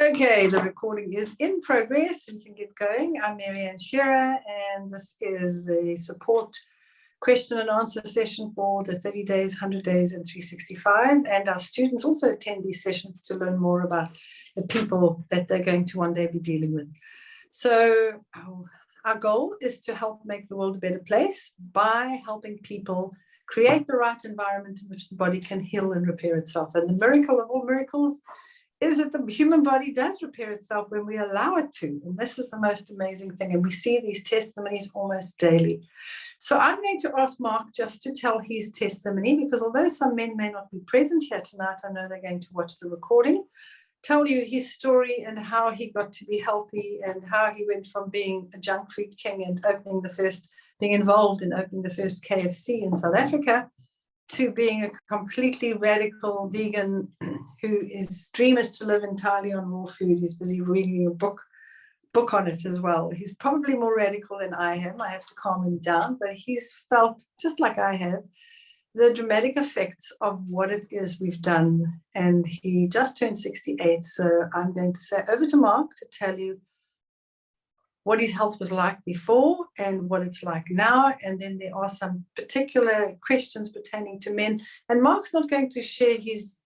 Okay, the recording is in progress. We can get going. I'm Mark Shearer, and this is a support question and answer session for the 30 days, 100 days, and 365. And our students also attend these sessions to learn more about the people that they're going to one day be dealing with. So our goal is to help make the world a better place by helping people create the right environment in which the body can heal and repair itself. And the miracle of all miracles is that the human body does repair itself when we allow it to. And this is the most amazing thing. And we see these testimonies almost daily. So I'm going to ask Mark just to tell his testimony, because although some men may not be present here tonight, I know they're going to watch the recording, tell you his story and how he got to be healthy and how he went from being a junk food king and being involved in opening the first KFC in South Africa, to being a completely radical vegan whose dream is to live entirely on raw food. He's busy reading a book on it as well. He's probably more radical than I am. I have to calm him down, but he's felt, just like I have, the dramatic effects of what it is we've done. And he just turned 68. So I'm going to say over to Mark to tell you what his health was like before and what it's like now. And then there are some particular questions pertaining to men. And Mark's not going to share his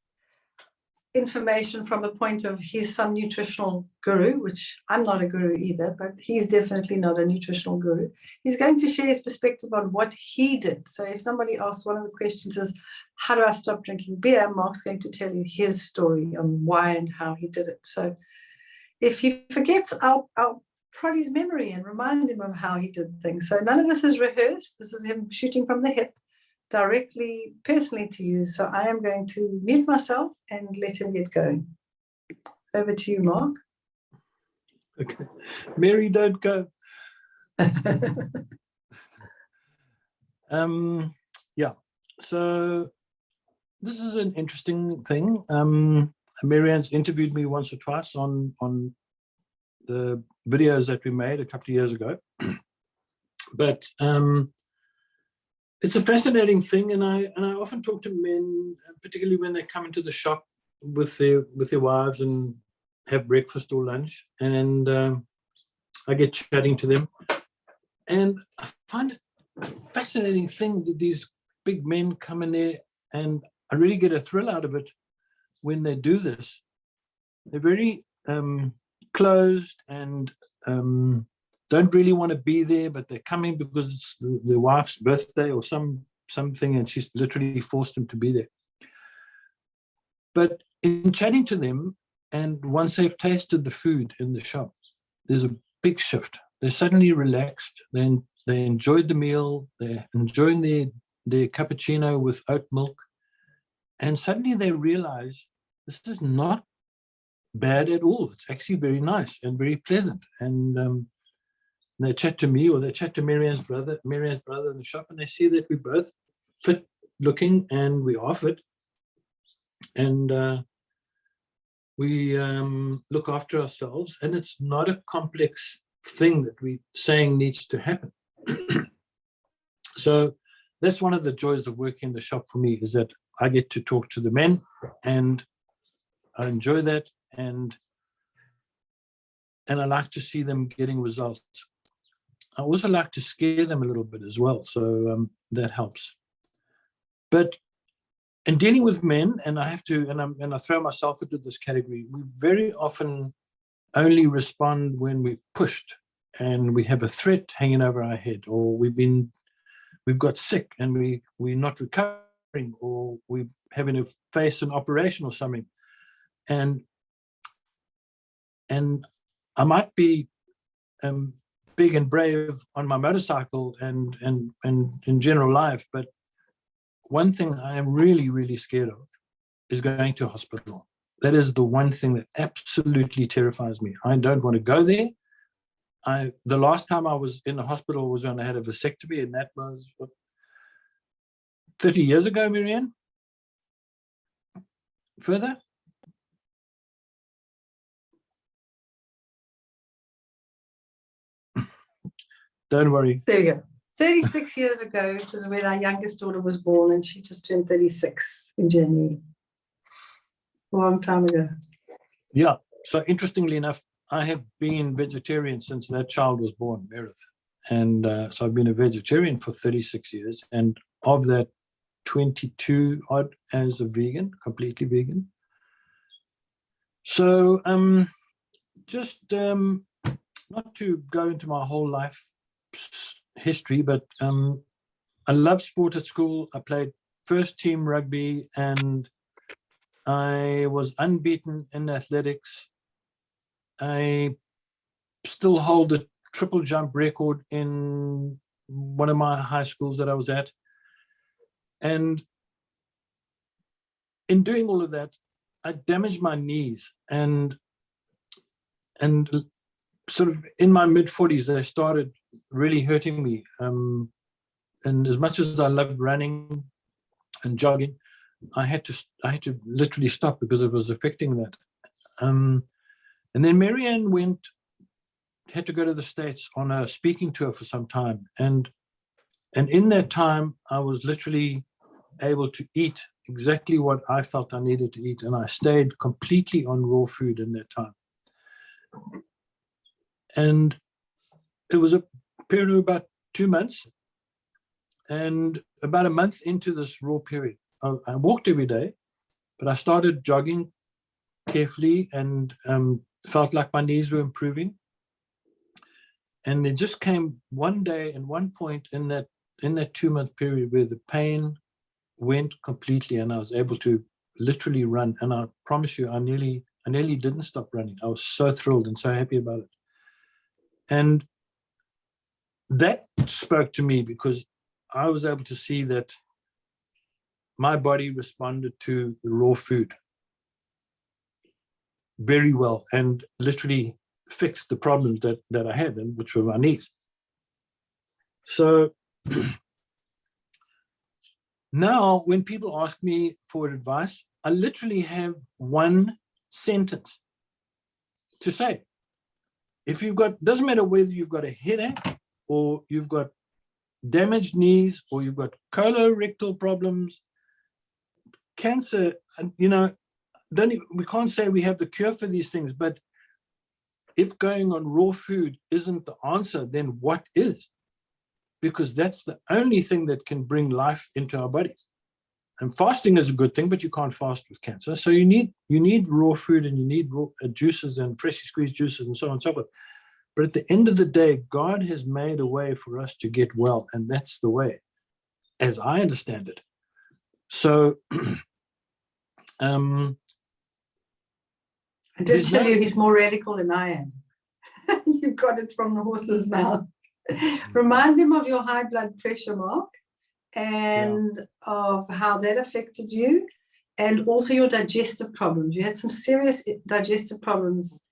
information from a point of he's some nutritional guru, which I'm not a guru either, but he's definitely not a nutritional guru. He's going to share his perspective on what he did. So if somebody asks, one of the questions is, how do I stop drinking beer? Mark's going to tell you his story on why and how he did it. So if he forgets, I'll prod his memory and remind him of how he did things. So none of this is rehearsed. This is him shooting from the hip directly, personally to you. So I am going to mute myself and let him get going. Over to you, Mark. Okay. Mary, don't go. Yeah, so this is an interesting thing. Marianne's interviewed me once or twice on the videos that we made a couple of years ago. But it's a fascinating thing, and I often talk to men, particularly when they come into the shop with their wives and have breakfast or lunch, and I get chatting to them, and I find it a fascinating thing that these big men come in there, and I really get a thrill out of it when they do this. They're very closed and don't really want to be there, but they're coming because it's the wife's birthday or something, and she's literally forced them to be there. But in chatting to them, and once they've tasted the food in the shop, there's a big shift. They're suddenly relaxed. They enjoyed the meal. They're enjoying their cappuccino with oat milk, and suddenly they realize this is not bad at all. It's actually very nice and very pleasant. And they chat to me, or they chat to Marianne's brother in the shop, and they see that we're both fit looking and we are fit, and we look after ourselves, and it's not a complex thing that we're saying needs to happen. So that's one of the joys of working in the shop for me, is that I get to talk to the men, and I enjoy that, and I like to see them getting results. I also like to scare them a little bit as well, so that helps. But in dealing with men, and I have to, and I throw myself into this category, we very often only respond when we're pushed and we have a threat hanging over our head, or we've got sick and we're not recovering, or we're having to face an operation or something, and I might be big and brave on my motorcycle and in general life, but one thing I am really, really scared of is going to a hospital. That is the one thing that absolutely terrifies me. I don't want to go there. The last time I was in the hospital was when I had a vasectomy, and that was, what, 30 years ago, Marianne? Further? Don't worry. There we go. 36 years ago, which is when our youngest daughter was born, and she just turned 36 in January. a long time ago. Yeah. So interestingly enough, I have been vegetarian since that child was born, Meredith. And so I've been a vegetarian for 36 years. And of that, 22 odd as a vegan, completely vegan. So just not to go into my whole life history, but I loved sport at school. I played first team rugby and I was unbeaten in athletics. I still hold a triple jump record in one of my high schools that I was at. And in doing all of that, I damaged my knees, and sort of in my mid-40s, they started really hurting me. And as much as I loved running and jogging, I had to literally stop because it was affecting that. And then Marianne had to go to the States on a speaking tour for some time, and in that time, I was literally able to eat exactly what I felt I needed to eat, and I stayed completely on raw food in that time. And it was a period of about 2 months, and about a month into this raw period, I walked every day, but I started jogging carefully and felt like my knees were improving. And there just came one day and one point in that 2-month period where the pain went completely, and I was able to literally run. And I promise you, I nearly didn't stop running. I was so thrilled and so happy about it. And that spoke to me because I was able to see that my body responded to the raw food very well and literally fixed the problems that I had, and which were my knees. So now when people ask me for advice, I literally have one sentence to say. If you've got, doesn't matter whether you've got a headache or you've got damaged knees or you've got colorectal problems, cancer, you know, we can't say we have the cure for these things, but if going on raw food isn't the answer, then what is? Because that's the only thing that can bring life into our bodies. And fasting is a good thing, but you can't fast with cancer. So you need raw food, and you need raw juices and freshly squeezed juices and so on and so forth. But at the end of the day, God has made a way for us to get well, and that's the way, as I understand it. So I did tell you he's more radical than I am. You got it from the horse's mouth. Remind them of your high blood pressure, Mark, and of how that affected you, and also your digestive problems. You had some serious digestive problems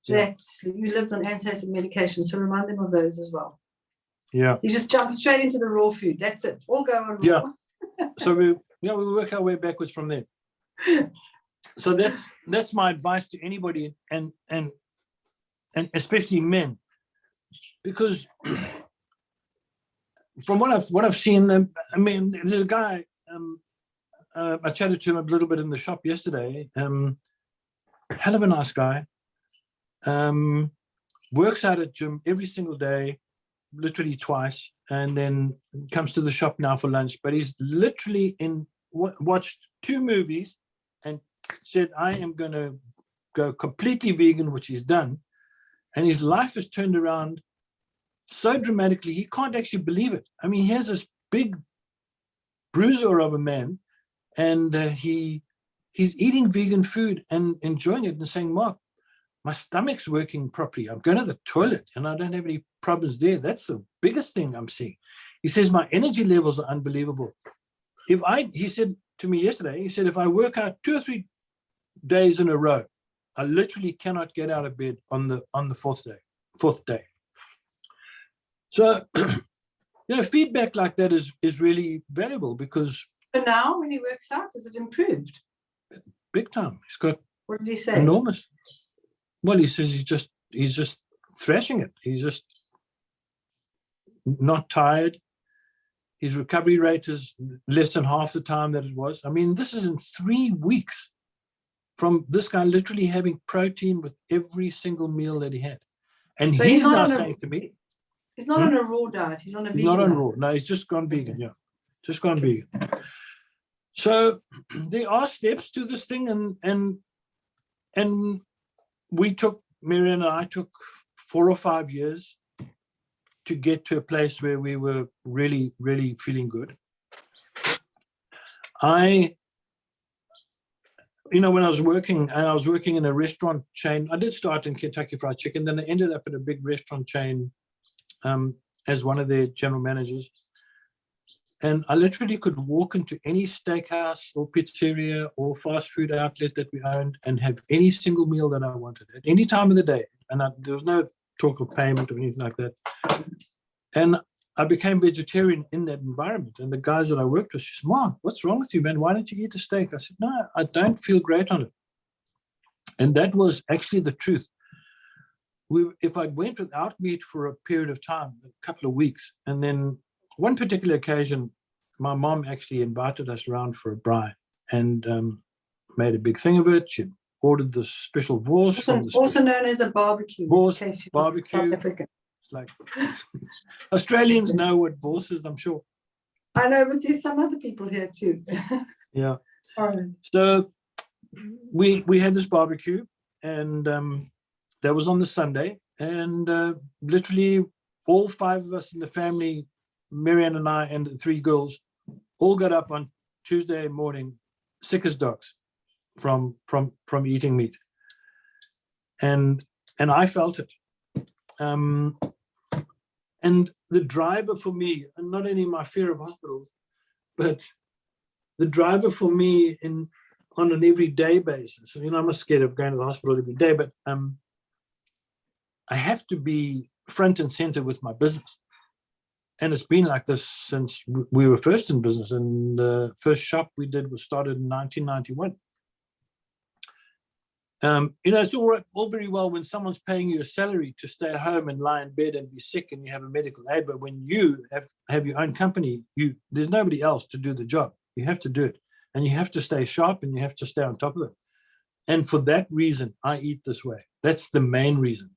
that you lived on antacid medication. So remind them of those as well. Yeah. You just jump straight into the raw food. That's it. All go on raw. Yeah. So we work our way backwards from there. So that's my advice to anybody, and especially men, because from what I've seen, I mean, there's a guy, I chatted to him a little bit in the shop yesterday. Hell of a nice guy. Works out at gym every single day, literally twice, and then comes to the shop now for lunch. But he's literally watched 2 movies and said, I am going to go completely vegan, which he's done. And his life has turned around so dramatically, he can't actually believe it. I mean, he has this big bruiser of a man, and he's eating vegan food and enjoying it and saying, Mark, my stomach's working properly. I'm going to the toilet and I don't have any problems there. That's the biggest thing I'm seeing. He says, my energy levels are unbelievable. He said to me yesterday, he said, if I work out 2 or 3 days in a row, I literally cannot get out of bed on the fourth day. So, feedback like that is really valuable, because. So now when he works out, has it improved? Big time. He's got. What did he say? Enormous. Well, he says he's just thrashing it. He's just not tired. His recovery rate is less than half the time that it was. I mean, this is in 3 weeks. from this guy literally having protein with every single meal that he had. And So he's now saying to me, he's not on a raw diet, he's on a vegan not on diet. raw. No, he's just gone vegan. Yeah, just gone vegan. So there are steps to this thing, and we took, Marianne and I took 4 or 5 years to get to a place where we were really, really feeling good. When I was working, and I was working in a restaurant chain, I did start in Kentucky Fried Chicken, then I ended up at a big restaurant chain as one of their general managers. And I literally could walk into any steakhouse or pizzeria or fast food outlet that we owned and have any single meal that I wanted at any time of the day. And there was no talk of payment or anything like that. And I became vegetarian in that environment. And the guys that I worked with said, "Mark, what's wrong with you, man? Why don't you eat a steak?" I said, "No, I don't feel great on it." And that was actually the truth. If I went without meat for a period of time, a couple of weeks, and then one particular occasion, my mom actually invited us around for a braai and made a big thing of it. She ordered this special wors from the also known as a barbecue. Wors, in case you're barbecue. South Africa. It's like Australians know what wors is, I'm sure. I know, but there's some other people here too. Yeah. All right. So we had this barbecue, and that was on the Sunday, and literally all 5 of us in the family, Marianne and I and the 3 girls, all got up on Tuesday morning sick as dogs from eating meat, and I felt it. And the driver for me, and not only my fear of hospitals, but the driver for me on an everyday basis. I'm not scared of going to the hospital every day, but I have to be front and center with my business. And it's been like this since we were first in business. And the first shop we did was started in 1991. It's all very well when someone's paying you a salary to stay home and lie in bed and be sick and you have a medical aid. But when you have your own company, there's nobody else to do the job. You have to do it. And you have to stay sharp and you have to stay on top of it. And for that reason, I eat this way. That's the main reason.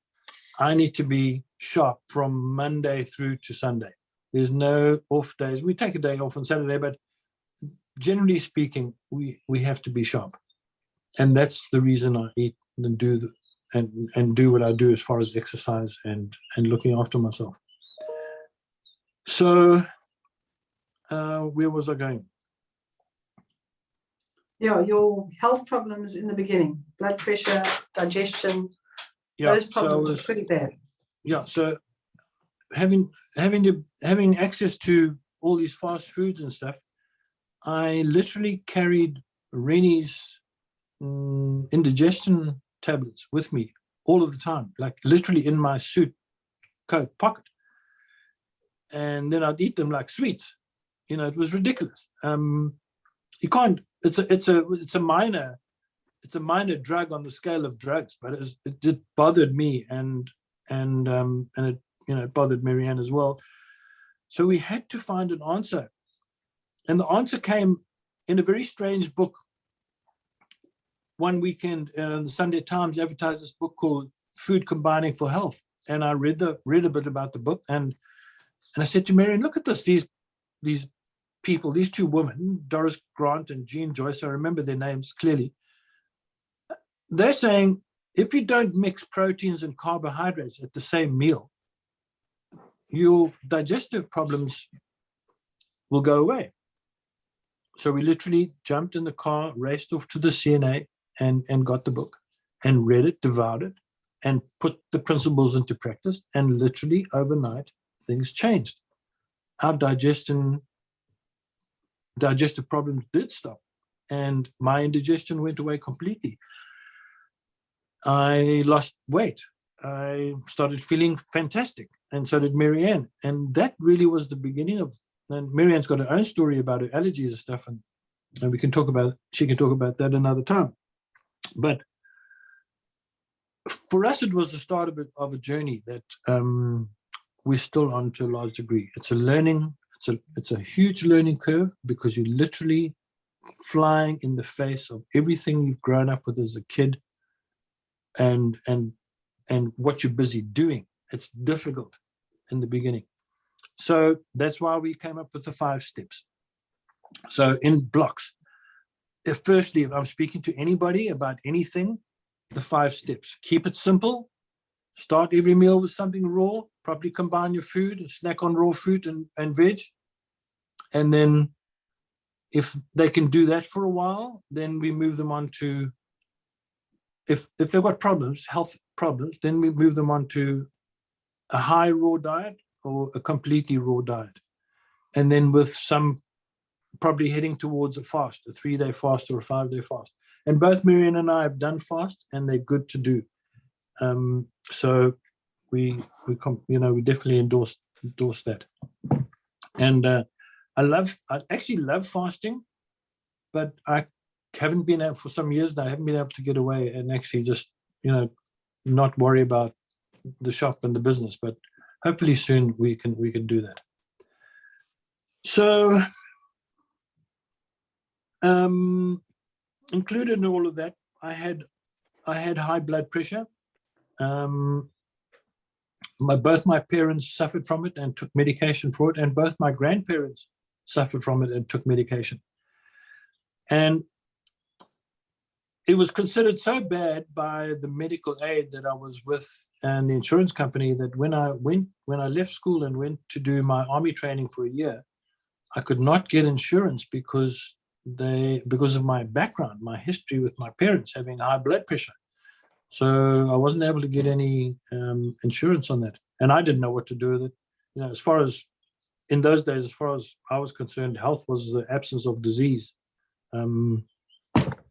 I need to be sharp from Monday through to Sunday. There's no off days. We take a day off on Saturday, but generally speaking, we have to be sharp. And that's the reason I eat and do what I do as far as exercise and looking after myself. So where was I going? Yeah, your health problems in the beginning, blood pressure, digestion, those problems were pretty bad. Yeah, so having access to all these fast foods and stuff, I literally carried Rennie's indigestion tablets with me all of the time, like literally in my suit coat pocket, and then I'd eat them like sweets. It was ridiculous. You can't. It's a minor drug on the scale of drugs, but it bothered me, and it bothered Marianne as well. So we had to find an answer, and the answer came in a very strange book. One weekend, the Sunday Times advertised this book called Food Combining for Health, and I read a bit about the book, and I said to Marianne, "Look at this. These people, these 2 women, Doris Grant and Jean Joyce, I remember their names clearly. They're saying if you don't mix proteins and carbohydrates at the same meal, your digestive problems will go away." So we literally jumped in the car, raced off to the CNA and got the book and read it, devoured it, and put the principles into practice. And literally overnight, things changed. Our digestive problems did stop, and my indigestion went away completely. I lost weight. I started feeling fantastic, and so did Marianne. And that really was the beginning of. And Marianne's got her own story about her allergies and stuff, and we can talk about. She can talk about that another time. But for us, it was the start of a journey that we're still on to a large degree. It's a huge learning curve, because you literally flying in the face of everything you've grown up with as a kid and what you're busy doing. It's difficult in the beginning. So that's why we came up with the 5 steps. So in blocks. Firstly, if I'm speaking to anybody about anything, the 5 steps. Keep it simple. Start every meal with something raw. Properly combine your food, snack on raw fruit and veg. And then if they can do that for a while, then we move them on to, if they've got problems, health problems, then we move them on to a high raw diet or a completely raw diet. And then with some probably heading towards a fast, a 3-day fast or a 5-day fast. And both Marianne and I have done fast, and they're good to do. So we definitely endorse that. And I actually love fasting, but I haven't been able, for some years now, I haven't been able to get away and actually just, not worry about the shop and the business. But hopefully soon we can do that. So included in all of that, I had high blood pressure. Both my parents suffered from it and took medication for it, and both my grandparents suffered from it and took medication. And it was considered so bad by the medical aid that I was with and the insurance company that when I left school and went to do my army training for a year, I could not get insurance because of my background, my history with my parents having high blood pressure. So I wasn't able to get any insurance on that. And I didn't know what to do with it. As far as, in those days, as far as I was concerned, health was the absence of disease.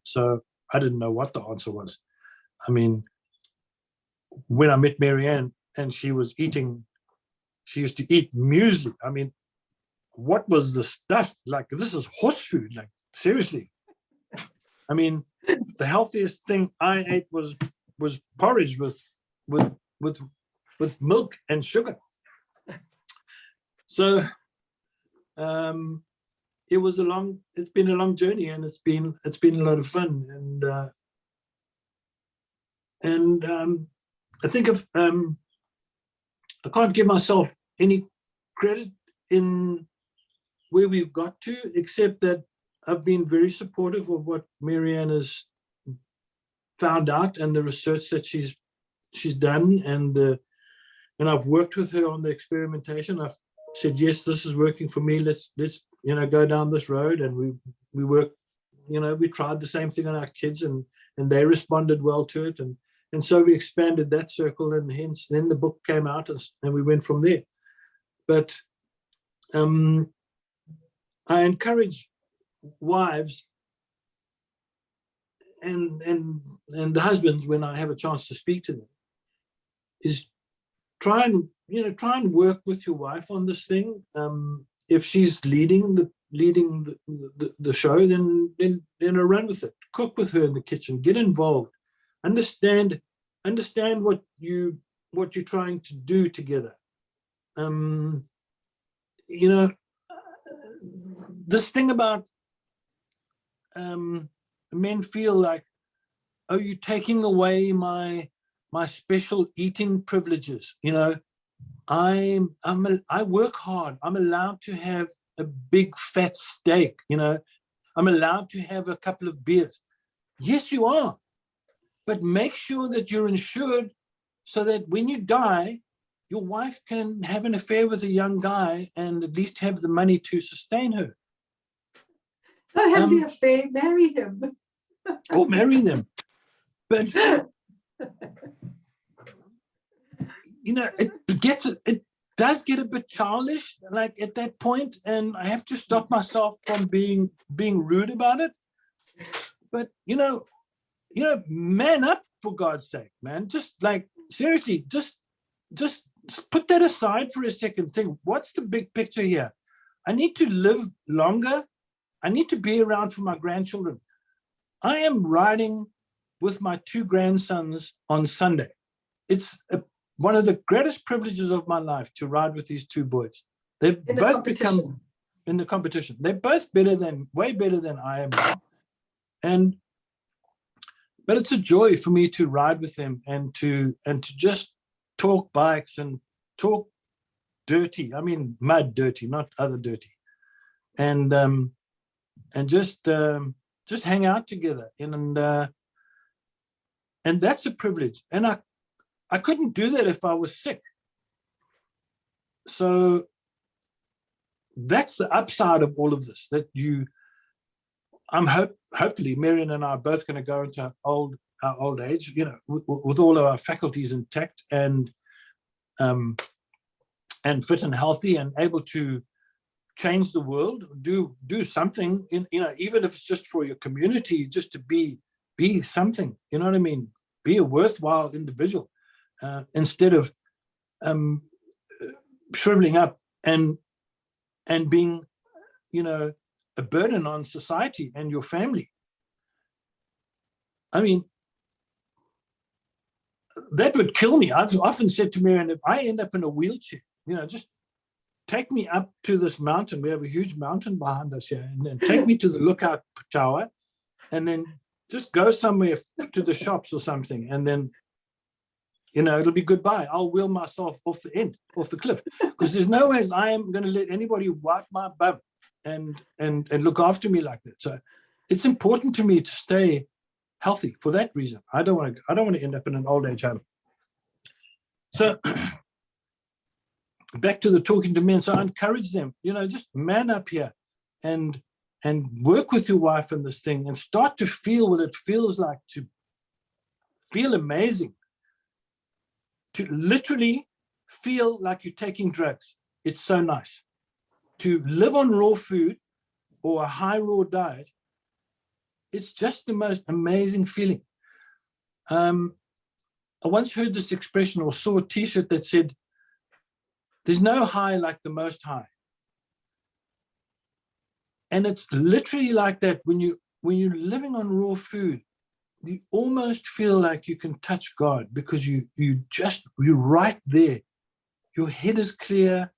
So I didn't know what the answer was. I mean, when I met Marianne and she used to eat muesli. I mean, what was the stuff? Like, this is horse food, like, seriously. I mean, the healthiest thing I ate was porridge with milk and sugar. So it's been a long journey, and it's been a lot of fun. And I think I can't give myself any credit in where we've got to, except that I've been very supportive of what Marianne has found out and the research that she's done, and I've worked with her on the experimentation. I've said, yes, this is working for me. Let's go down this road, and we work. We tried the same thing on our kids, and they responded well to it, and so we expanded that circle, and hence then the book came out, and we went from there. But I encourage wives and the husbands, when I have a chance to speak to them, is try and work with your wife on this thing. If she's leading the show, then run with it. Cook with her in the kitchen. Get involved. Understand what you're trying to do together. This thing about men feel like, oh, you're taking away my special eating privileges. I work hard. I'm allowed to have a big fat steak. I'm allowed to have a couple of beers. Yes, you are. But make sure that you're insured so that when you die, your wife can have an affair with a young guy and at least have the money to sustain her. Don't have the affair, marry him. Or marry them. But it does get a bit childish, like at that point, and I have to stop myself from being rude about it. But man up, for God's sake, man. Just like, seriously, just put that aside for a second. Think, what's the big picture here? I need to live longer. I need to be around for my grandchildren. I am riding with my 2 grandsons on Sunday. It's one of the greatest privileges of my life to ride with these 2 boys. They've both become in the competition. They're both way better than I am. But it's a joy for me to ride with them and to just talk bikes and talk dirty. I mean, mud dirty, not other dirty. And just hang out together. And that's a privilege. And I couldn't do that if I was sick. So that's the upside of all of this, that hopefully Marion and I are both going to go into our old age, you know, with all of our faculties intact and fit and healthy and able to change the world, do something in, you know, even if it's just for your community, just to be something, you know what I mean? Be a worthwhile individual, instead of shriveling up and being, you know, a burden on society and your family. I mean, that would kill me. I've often said to Marion, if I end up in a wheelchair, you know, just take me up to this mountain. We have a huge mountain behind us here, and then take me to the lookout tower, and then just go somewhere to the shops or something, and then, you know, it'll be goodbye. I'll wheel myself off the cliff, because there's no ways I am going to let anybody wipe my bum and look after me like that. So it's important to me to stay healthy for that reason. I don't want to end up in an old age home. So back to the talking to men. So I encourage them, you know, just man up here and work with your wife in this thing and start to feel what it feels like to feel amazing, to literally feel like you're taking drugs. It's so nice to live on raw food or a high raw diet. It's just the most amazing feeling. I once heard this expression or saw a t-shirt that said, there's no high like the most high. And it's literally like that. When you're living on raw food, you almost feel like you can touch God, because you're right there. Your head is clear,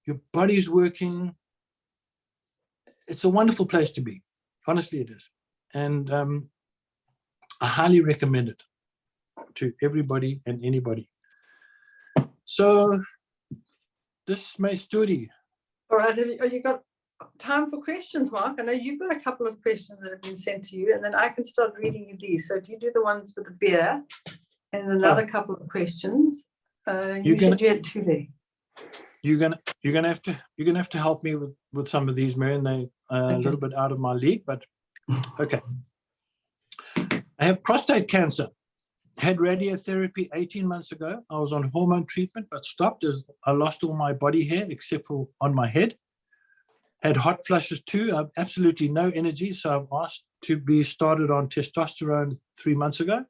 your body's working. It's a wonderful place to be. Honestly, it is. And I highly recommend it to everybody and anybody. So this may study. All right, have you got time for questions, Mark? I know you've got a couple of questions that have been sent to you, and then I can start reading you these. So if you do the ones with the beer and another couple of questions, you said you had two there. You're gonna have to help me with some of these, Marion. They a little bit out of my league, but okay. I have prostate cancer. Had radiotherapy 18 months ago. I was on hormone treatment, but stopped as I lost all my body hair except for on my head. Had hot flushes too. I have absolutely no energy, so I've asked to be started on testosterone 3 months ago.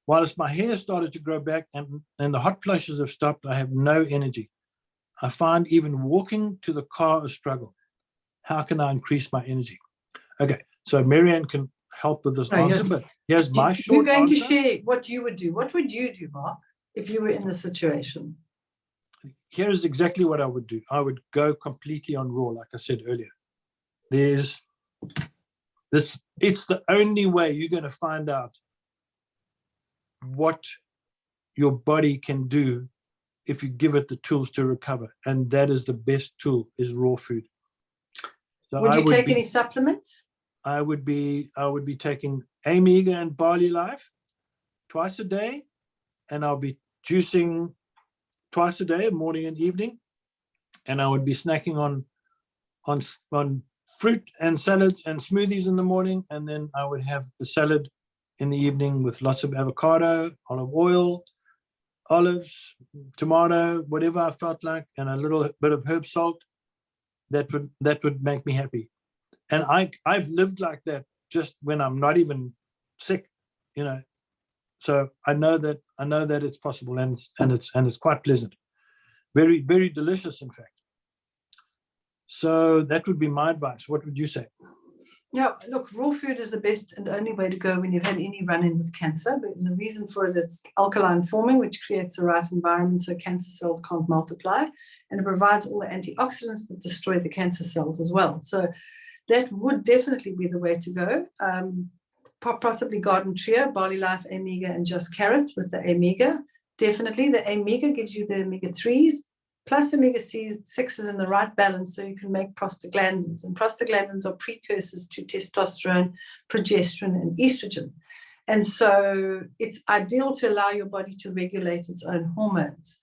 Whilst my hair started to grow back and the hot flushes have stopped, I have no energy. I find even walking to the car a struggle. How can I increase my energy? Okay, so Marianne can help with this answer, but here's my short answer. You're going to share what you would do. What would you do, Mark, if you were in this situation? Here is exactly what I would do. I would go completely on raw, like I said earlier. It's the only way you're going to find out what your body can do if you give it the tools to recover. And that is the best tool, is raw food. So would you take any supplements? I would be taking Amiga and Barley Life twice a day, and I'll be juicing twice a day, morning and evening, and I would be snacking on fruit and salads and smoothies in the morning, and then I would have the salad in the evening with lots of avocado, olive oil, olives, tomato, whatever I felt like, and a little bit of herb salt. That would make me happy. And I've lived like that just when I'm not even sick, you know. So I know that it's possible, and it's quite pleasant, very, very delicious, in fact. So that would be my advice. What would you say? Yeah, look, raw food is the best and only way to go when you've had any run-in with cancer. But the reason for it is alkaline forming, which creates the right environment so cancer cells can't multiply. and it provides all the antioxidants that destroy the cancer cells as well. So that would definitely be the way to go. Possibly garden trio, barley life, omega, and just carrots with the omega. Definitely the omega gives you the omega-3s plus omega-6s in the right balance, so you can make prostaglandins, and prostaglandins are precursors to testosterone, progesterone, and estrogen. And so it's ideal to allow your body to regulate its own hormones.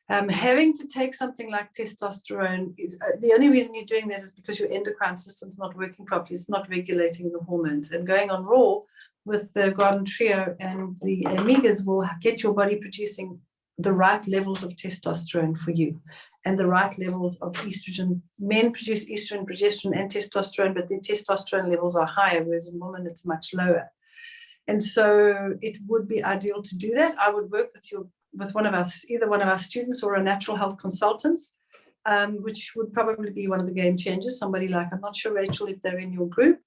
Having to take something like testosterone is the only reason you're doing that is because your endocrine system's not working properly. It's not regulating the hormones. And going on raw with the garden trio and the omegas will get your body producing the right levels of testosterone for you and the right levels of estrogen. Men produce estrogen, progesterone, and testosterone, but their testosterone levels are higher, whereas in women it's much lower. And so it would be ideal to do that. I would work with one of us, either one of our students or a natural health consultants, which would probably be one of the game changers. Somebody like, I'm not sure, Rachel, if they're in your group,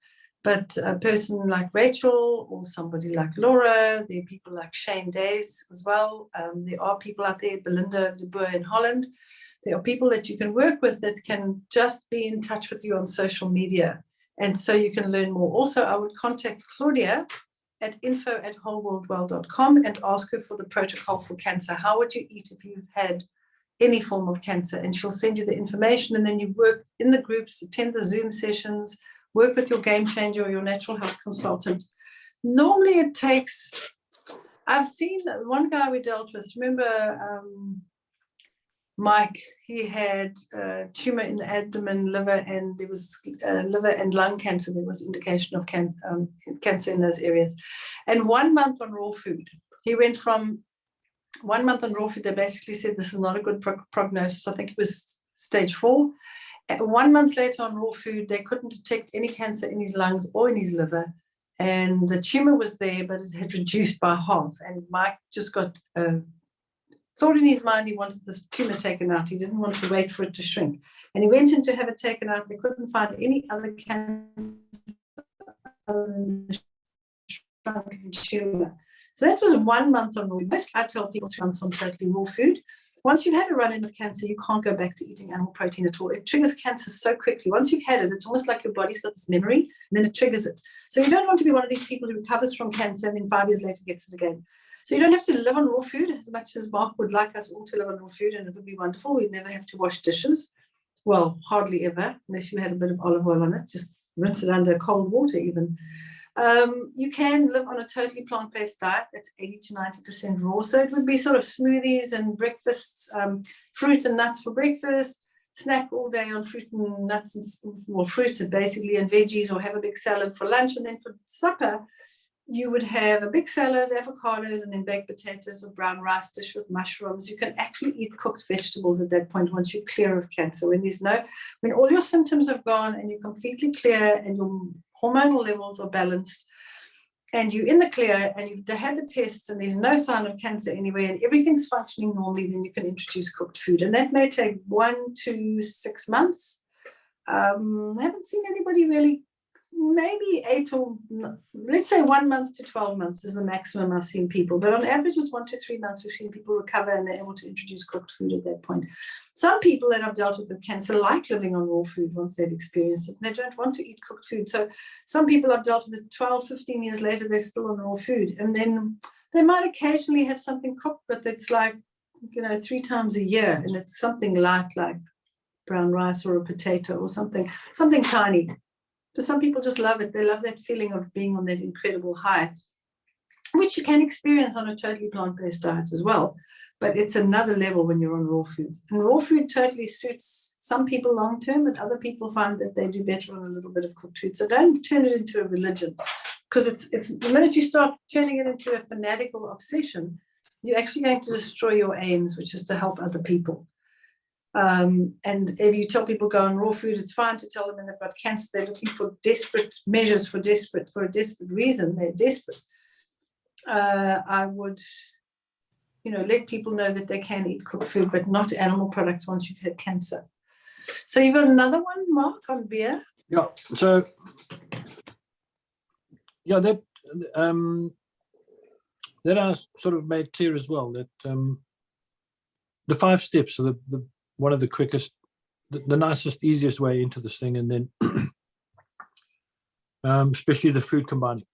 but a person like Rachel or somebody like Laura. There are people like Shane Days as well. There are people out there, Belinda de Boer in Holland. There are people that you can work with that can just be in touch with you on social media. And so you can learn more. Also, I would contact Claudia at info@wholeworldwell.com and ask her for the protocol for cancer. How would you eat if you've had any form of cancer? And she'll send you the information, and then you work in the groups, attend the Zoom sessions, work with your game changer or your natural health consultant. Normally it takes, I've seen one guy we dealt with, remember Mike, he had a tumor in the abdomen, liver, and there was liver and lung cancer. There was indication of cancer in those areas. And 1 month on raw food. He went from 1 month on raw food. They basically said this is not a good prognosis. I think it was stage 4. 1 month later on raw food, they couldn't detect any cancer in his lungs or in his liver. And the tumor was there, but it had reduced by half. And Mike just got thought in his mind he wanted this tumor taken out. He didn't want to wait for it to shrink. And he went in to have it taken out. They couldn't find any other cancer other than the shrunken tumor. So that was 1 month on raw food. I tell people 3 months on totally raw food. Once you've had a run-in with cancer, you can't go back to eating animal protein at all. It triggers cancer so quickly. Once you've had it, it's almost like your body's got this memory, and then it triggers it. So you don't want to be one of these people who recovers from cancer and then 5 years later gets it again. So you don't have to live on raw food as much as Mark would like us all to live on raw food, and it would be wonderful. We'd never have to wash dishes. Well, hardly ever, unless you had a bit of olive oil on it. Just rinse it under cold water even. You can live on a totally plant-based diet that's 80 to 90% raw. So it would be sort of smoothies and breakfasts, fruit and nuts for breakfast, snack all day on fruit and nuts, and fruit basically, and veggies, or have a big salad for lunch. And then for supper, you would have a big salad, avocados, and then baked potatoes or brown rice dish with mushrooms. You can actually eat cooked vegetables at that point once you're clear of cancer. When all your symptoms have gone and you're completely clear and your hormonal levels are balanced and you're in the clear and you've had the tests and there's no sign of cancer anywhere and everything's functioning normally, then you can introduce cooked food. And that may take 1 to 6 months. I haven't seen anybody really, maybe 8 or let's say 1 month to 12 months is the maximum I've seen people. But on average, it's 1 to 3 months we've seen people recover and they're able to introduce cooked food at that point. Some people that I've dealt with cancer like living on raw food once they've experienced it. And they don't want to eat cooked food. So some people I've dealt with 12, 15 years later, they're still on raw food. And then they might occasionally have something cooked, but it's like, 3 times a year. And it's something light like brown rice or a potato or something tiny. But some people just love it. They love that feeling of being on that incredible high, which you can experience on a totally plant-based diet as well. But it's another level when you're on raw food. And raw food totally suits some people long-term, but other people find that they do better on a little bit of cooked food. So don't turn it into a religion, because it's the minute you start turning it into a fanatical obsession, you're actually going to destroy your aims, which is to help other people. And if you tell people go on raw food, it's fine to tell them when they've got cancer. They're looking for desperate measures for a desperate reason. They're desperate. I would, let people know that they can eat cooked food, but not animal products once you've had cancer. So you've got another one, Mark, on beer? Yeah. So, yeah, that I sort of made clear as well, that the 5 steps, so the one of the quickest, the nicest, easiest way into this thing, and then especially the food combining.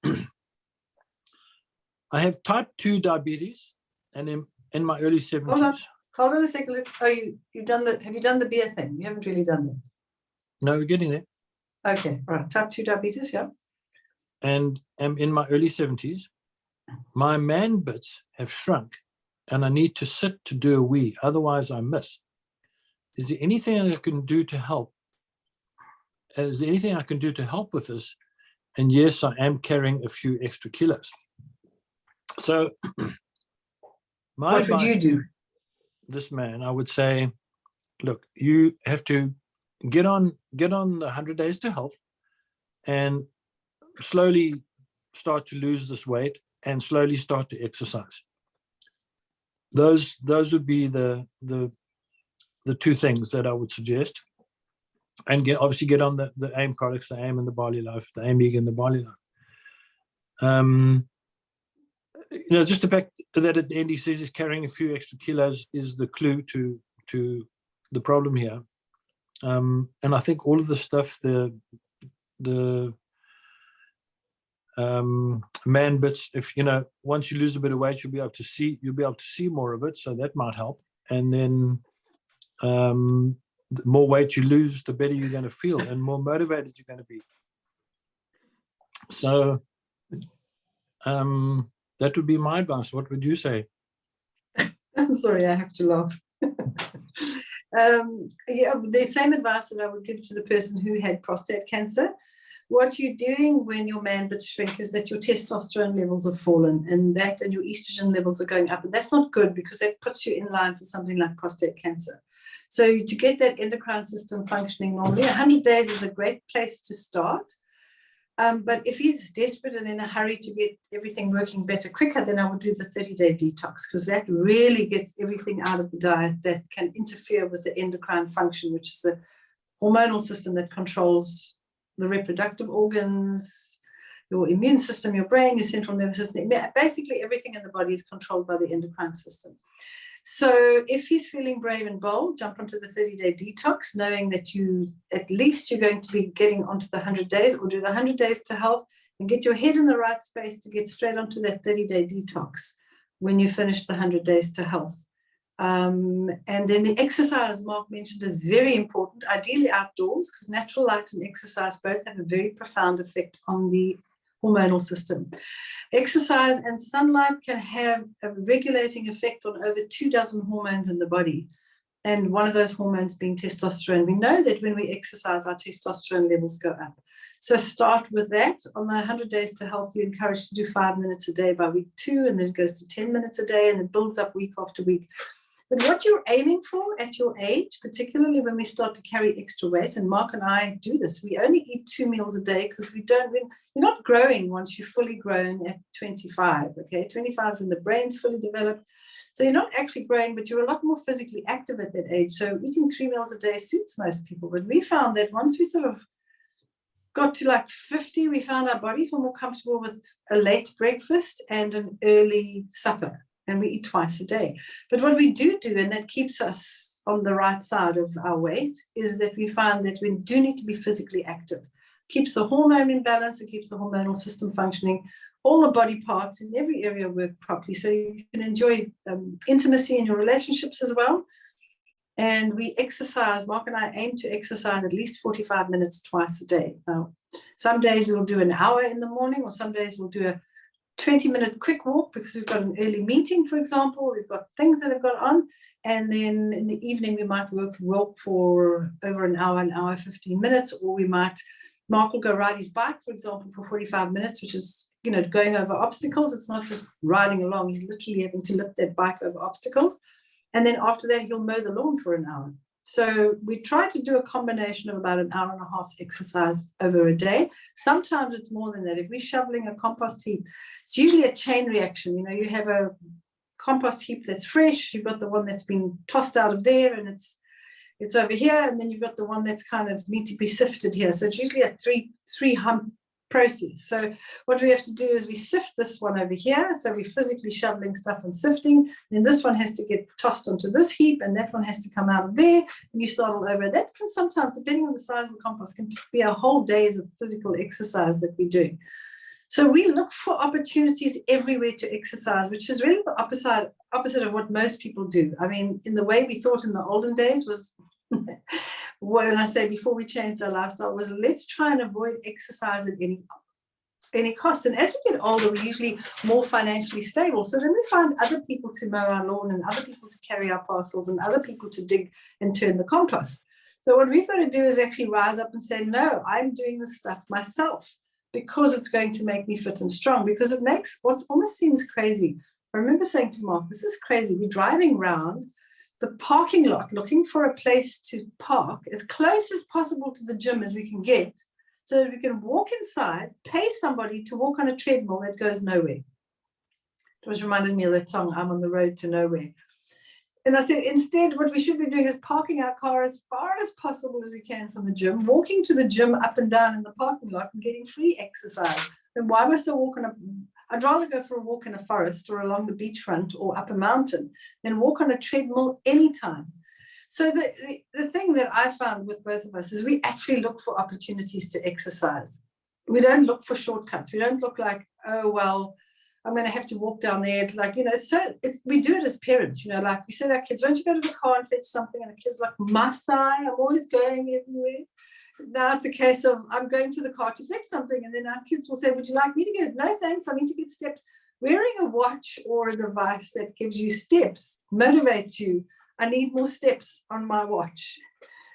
I have type 2 diabetes, and in my early 70s. Hold on a second. You've done have you done the beer thing? You haven't really done it. No, we're getting there. Okay, all right. Type 2 diabetes, yeah. And am in my early 70s. My man bits have shrunk, and I need to sit to do a wee, otherwise I miss. Is there anything I can do to help? Is there anything I can do to help with this? And yes, I am carrying a few extra kilos. So what would you do? This man, I would say, look, you have to get on the 100 days to health and slowly start to lose this weight and slowly start to exercise. Those would be the two things that I would suggest. And obviously get on the AIM products, the AIM and the Barley Life, the AIM Vegan and the Barley Life. Just the fact that at the end he says he's carrying a few extra kilos is the clue to the problem here. And I think all of the stuff, the man bits, if once you lose a bit of weight, you'll be able to see more of it, so that might help. And then the more weight you lose, the better you're going to feel and more motivated you're going to be. So that would be my advice. What would you say? I'm sorry, I have to laugh. The same advice that I would give to the person who had prostate cancer. What you're doing when your man bits shrink is that your testosterone levels have fallen, and your estrogen levels are going up, and that's not good because that puts you in line for something like prostate cancer. So to get that endocrine system functioning normally, 100 days is a great place to start. But if he's desperate and in a hurry to get everything working better quicker, then I would do the 30-day detox, because that really gets everything out of the diet that can interfere with the endocrine function, which is the hormonal system that controls the reproductive organs, your immune system, your brain, your central nervous system. Basically, everything in the body is controlled by the endocrine system. So if he's feeling brave and bold, jump onto the 30-day detox, knowing that at least you're going to be getting onto the 100 days, or do the 100 days to health and get your head in the right space to get straight onto that 30-day detox when you finish the 100 days to health. And then the exercise Mark mentioned is very important, ideally outdoors, because natural light and exercise both have a very profound effect on the hormonal system. Exercise and sunlight can have a regulating effect on over 24 hormones in the body, and one of those hormones being testosterone. We know that when we exercise, our testosterone levels go up. So start with that. On the 100 days to health, you're encouraged to do 5 minutes a day by week 2, and then it goes to 10 minutes a day, and it builds up week after week. But what you're aiming for at your age, particularly when we start to carry extra weight, and Mark and I do this, we only eat 2 meals a day because you're not growing once you're fully grown at 25, okay? 25 is when the brain's fully developed. So you're not actually growing, but you're a lot more physically active at that age. So eating 3 meals a day suits most people. But we found that once we sort of got to like 50, we found our bodies were more comfortable with a late breakfast and an early supper. And we eat twice a day. But what we do, and that keeps us on the right side of our weight, is that we find that we do need to be physically active. Keeps the hormone in balance, it keeps the hormonal system functioning, all the body parts in every area work properly, so you can enjoy intimacy in your relationships as well. And we exercise, Mark and I aim to exercise at least 45 minutes twice a day. Now, some days we'll do an hour in the morning, or some days we'll do a 20-minute quick walk because we've got an early meeting, for example. We've got things that have got on. And then in the evening, we might walk for over an hour 15 minutes, or Mark will go ride his bike, for example, for 45 minutes, which is, going over obstacles. It's not just riding along. He's literally having to lift that bike over obstacles. And then after that, he'll mow the lawn for an hour. So we try to do a combination of about an hour and a half exercise over a day. Sometimes it's more than that. If we're shoveling a compost heap, it's usually a chain reaction. You have a compost heap that's fresh. You've got the one that's been tossed out of there, and it's over here. And then you've got the one that's kind of need to be sifted here. So it's usually a three hump process. So what we have to do is we sift this one over here. So we're physically shoveling stuff and sifting. Then this one has to get tossed onto this heap, and that one has to come out of there. And you start all over. That can sometimes, depending on the size of the compost, can be a whole days of physical exercise that we do. So we look for opportunities everywhere to exercise, which is really the opposite of what most people do. I mean, in the way we thought in the olden days was, when I say before we changed our lifestyle, was let's try and avoid exercise at any cost. And as we get older, we're usually more financially stable. So then we find other people to mow our lawn, and other people to carry our parcels, and other people to dig and turn the compost. So what we've got to do is actually rise up and say, no, I'm doing this stuff myself, because it's going to make me fit and strong, because it makes what almost seems crazy. I remember saying to Mark, this is crazy. We're driving around the parking lot looking for a place to park as close as possible to the gym as we can get, so that we can walk inside, pay somebody to walk on a treadmill that goes nowhere. It was reminded me of that song, I'm on the road to nowhere. And I said, instead, what we should be doing is parking our car as far as possible as we can from the gym, walking to the gym up and down in the parking lot and getting free exercise. And why must I walk I'd rather go for a walk in a forest or along the beachfront or up a mountain than walk on a treadmill anytime. So the thing that I found with both of us is we actually look for opportunities to exercise. We don't look for shortcuts. We don't look like, oh, well, I'm going to have to walk down there. It's like, we do it as parents, like we said to our kids, won't you go to the car and fetch something? And the kids like, must I? I'm always going everywhere. Now it's a case of, I'm going to the car to fetch something. And then our kids will say, would you like me to get it? No, thanks. I need to get steps. Wearing a watch or a device that gives you steps motivates you. I need more steps on my watch.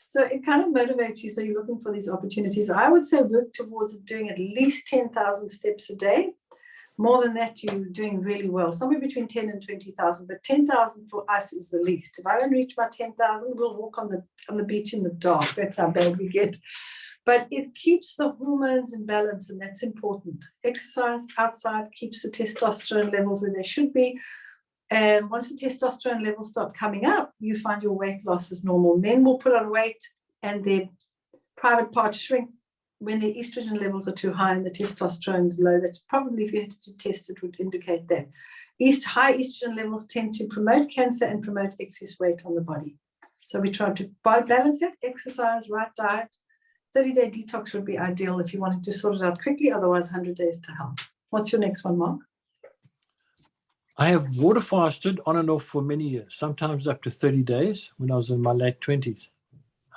So it kind of motivates you. So you're looking for these opportunities. I would say work towards doing at least 10,000 steps a day. More than that, you're doing really well. Somewhere between 10 and 20,000, but 10,000 for us is the least. If I don't reach my 10,000, we'll walk on the beach in the dark. That's how bad we get. But it keeps the hormones in balance, and that's important. Exercise outside keeps the testosterone levels where they should be. And once the testosterone levels start coming up, you find your weight loss is normal. Men will put on weight and their private parts shrink when the estrogen levels are too high and the testosterone is low. That's probably, if you had to do tests, it would indicate that. High estrogen levels tend to promote cancer and promote excess weight on the body. So we try to balance it, exercise, right diet. 30-day detox would be ideal if you wanted to sort it out quickly, otherwise 100 days to health. What's your next one, Mark? I have water fasted on and off for many years, sometimes up to 30 days when I was in my late 20s.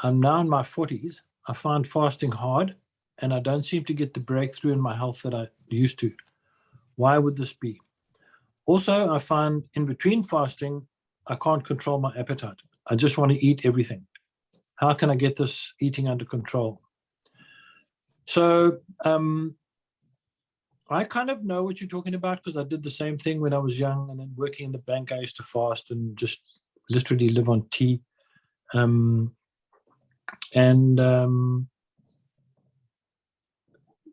I'm now in my 40s. I find fasting hard, and I don't seem to get the breakthrough in my health that I used to. Why would this be? Also, I find in between fasting, I can't control my appetite. I just want to eat everything. How can I get this eating under control? So I kind of know what you're talking about, because I did the same thing when I was young, and then working in the bank, I used to fast and just literally live on tea.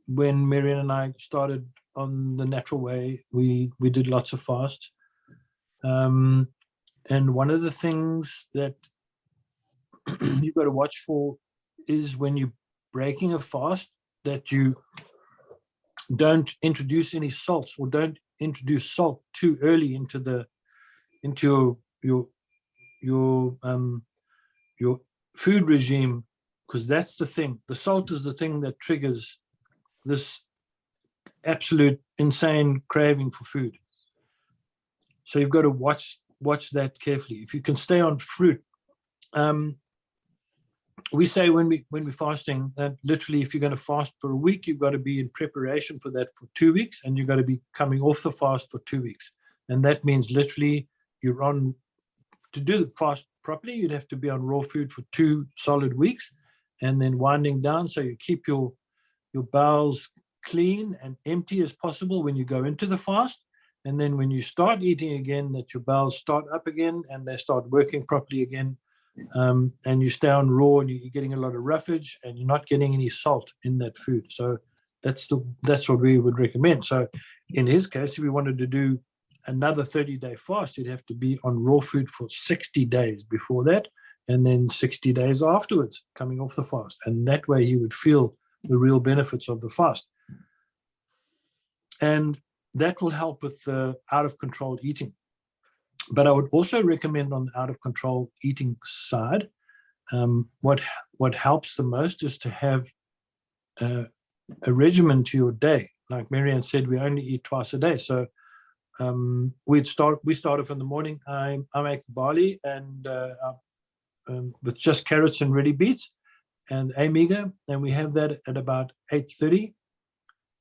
When Marianne and I started on the natural way, we did lots of fasts. And one of the things that you've got to watch for is when you're breaking a fast, that you don't introduce any salts, or don't introduce salt too early into your food regime, because that's the thing. The salt is the thing that triggers this absolute insane craving for food. So you've got to watch that carefully. If you can stay on fruit, we say when we're fasting that literally, if you're going to fast for a week, you've got to be in preparation for that for 2 weeks, and you've got to be coming off the fast for 2 weeks. And that means literally you're on, to do the fast properly, you'd have to be on raw food for 2 solid weeks, and then winding down, so you keep your bowels clean and empty as possible when you go into the fast. And then when you start eating again, that your bowels start up again and they start working properly again. And you stay on raw, and you're getting a lot of roughage, and you're not getting any salt in that food. So that's what we would recommend. So in his case, if we wanted to do another 30-day fast, you'd have to be on raw food for 60 days before that, and then 60 days afterwards, coming off the fast. And that way he would feel the real benefits of the fast. And that will help with the out of control eating. But I would also recommend on the out of control eating side, what helps the most is to have a regimen to your day. Like Marianne said, we only eat twice a day. So we start off in the morning. I make the barley and with just carrots and ready beets and amiga, and we have that at about 8:30.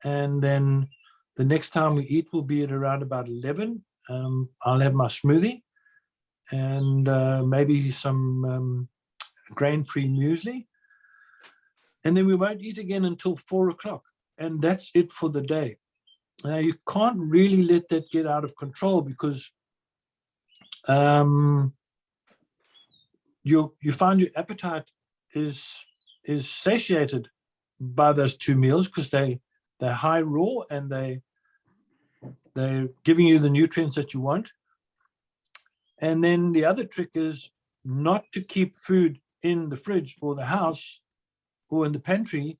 And then the next time we eat will be at around about 11. I'll have my smoothie and maybe some grain-free muesli. And then we won't eat again until 4 o'clock. And that's it for the day. Now, you can't really let that get out of control because you find your appetite is satiated by those 2 meals because they're high raw and they're giving you the nutrients that you want. And then the other trick is not to keep food in the fridge or the house or in the pantry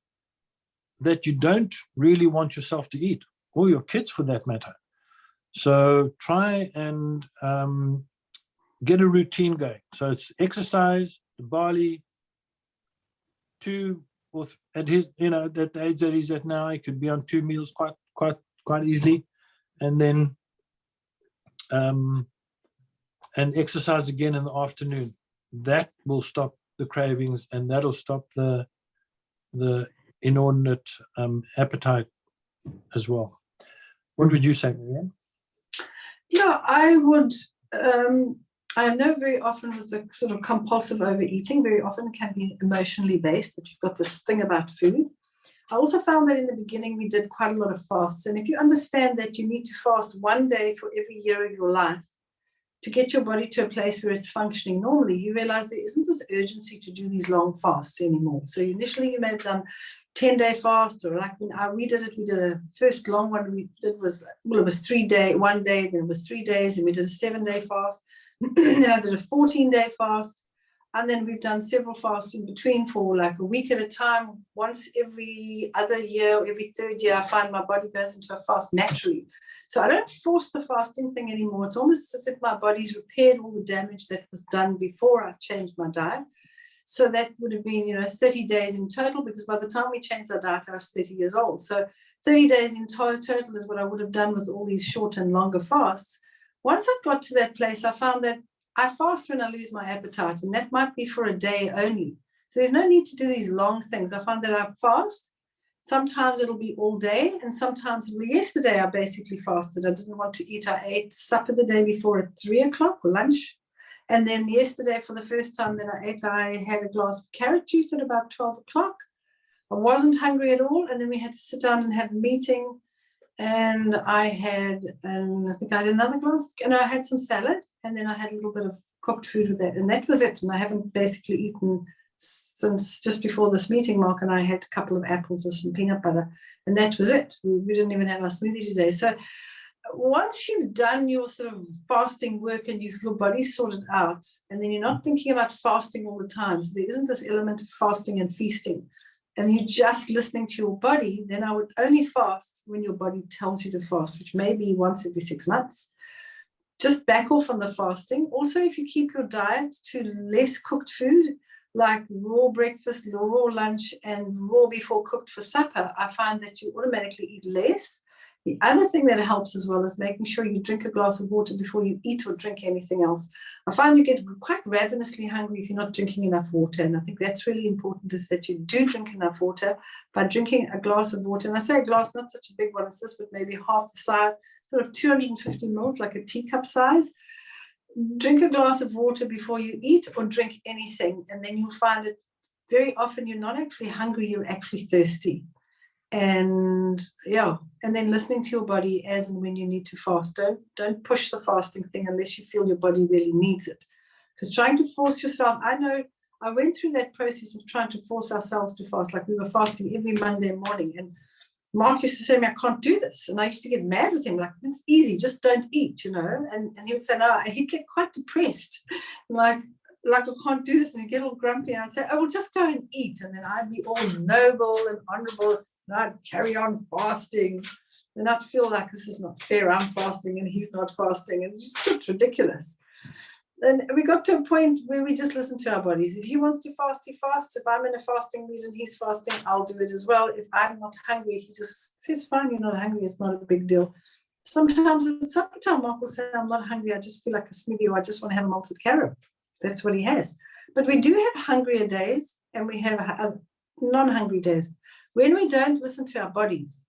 that you don't really want yourself to eat, or your kids for that matter. So try and get a routine going. So it's exercise, the barley, 2 or at his, at the age that he's at now, he could be on 2 meals quite easily. And then and exercise again in the afternoon. That will stop the cravings and that'll stop the inordinate appetite as well. What would you say, Marianne? Yeah, I would. I know very often with the sort of compulsive overeating, very often it can be emotionally based, that you've got this thing about food. I also found that in the beginning we did quite a lot of fasts. And if you understand that you need to fast 1 day for every year of your life to get your body to a place where it's functioning normally, you realize there isn't this urgency to do these long fasts anymore. So initially you may have done 10-day fast, or like when we did a first long one we did was, well, it was 1 day, then it was 3 days, and we did a 7-day fast. Then I did a 14-day fast. And then we've done several fasts in between for like a week at a time. Once every other year, or every 3rd year, I find my body goes into a fast naturally. So I don't force the fasting thing anymore. It's almost as if my body's repaired all the damage that was done before I changed my diet. So that would have been, 30 days in total, because by the time we changed our diet, I was 30 years old. So 30 days in total is what I would have done with all these short and longer fasts. Once I got to that place, I found that I fast when I lose my appetite, and that might be for a day only. So there's no need to do these long things. I find that I fast. Sometimes it'll be all day, and sometimes it'll be yesterday I basically fasted. I didn't want to eat. I ate supper the day before at 3 o'clock or lunch. And then yesterday, for the first time that I had a glass of carrot juice at about 12 o'clock. I wasn't hungry at all. And then we had to sit down and have a meeting. And I think I had another glass, and I had some salad, and then I had a little bit of cooked food with that, and that was it. And I haven't basically eaten since just before this meeting. Mark and I had a couple of apples with some peanut butter, and that was it. We didn't even have our smoothie today. So once you've done your sort of fasting work and your body's sorted out, and then you're not thinking about fasting all the time, so there isn't this element of fasting and feasting, and you're just listening to your body, then I would only fast when your body tells you to fast, which may be once every 6 months. Just back off on the fasting. Also, if you keep your diet to less cooked food, like raw breakfast, raw lunch, and raw before cooked for supper, I find that you automatically eat less. The other thing that helps as well is making sure you drink a glass of water before you eat or drink anything else. I find you get quite ravenously hungry if you're not drinking enough water. And I think that's really important, is that you do drink enough water by drinking a glass of water. And I say a glass, not such a big one as this, but maybe half the size, sort of 250 mils, like a teacup size. Drink a glass of water before you eat or drink anything. And then you'll find that very often you're not actually hungry, you're actually thirsty. And then listening to your body as and when you need to fast. Don't push the fasting thing unless you feel your body really needs it, because trying to force yourself, I know I went through that process of trying to force ourselves to fast. Like we were fasting every Monday morning, and Mark used to say to me, I can't do this, and I used to get mad with him, like, it's easy, just don't eat, and he would say no, and he'd get quite depressed, like I can't do this, and he'd get all grumpy, and I'd say, oh, well, just go and eat, and then I'd be all noble and honorable, and I'd carry on fasting. Then I'd feel like this is not fair. I'm fasting and he's not fasting, and it just looked ridiculous. And we got to a point where we just listen to our bodies. If he wants to fast, he fasts. If I'm in a fasting mood and he's fasting, I'll do it as well. If I'm not hungry, he just says, fine, you're not hungry. It's not a big deal. Sometimes Mark will say, I'm not hungry. I just feel like a smoothie, or I just want to have a malted carob. That's what he has. But we do have hungrier days and we have non-hungry days. When we don't listen to our bodies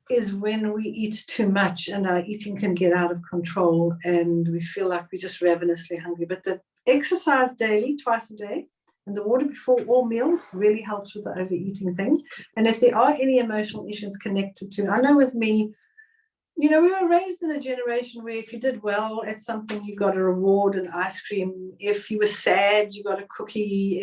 is when we eat too much and our eating can get out of control and we feel like we're just ravenously hungry. But the exercise daily, twice a day, and the water before all meals really helps with the overeating thing. And if there are any emotional issues connected to, I know with me, we were raised in a generation where if you did well at something, you got a reward, an ice cream. If you were sad, you got a cookie.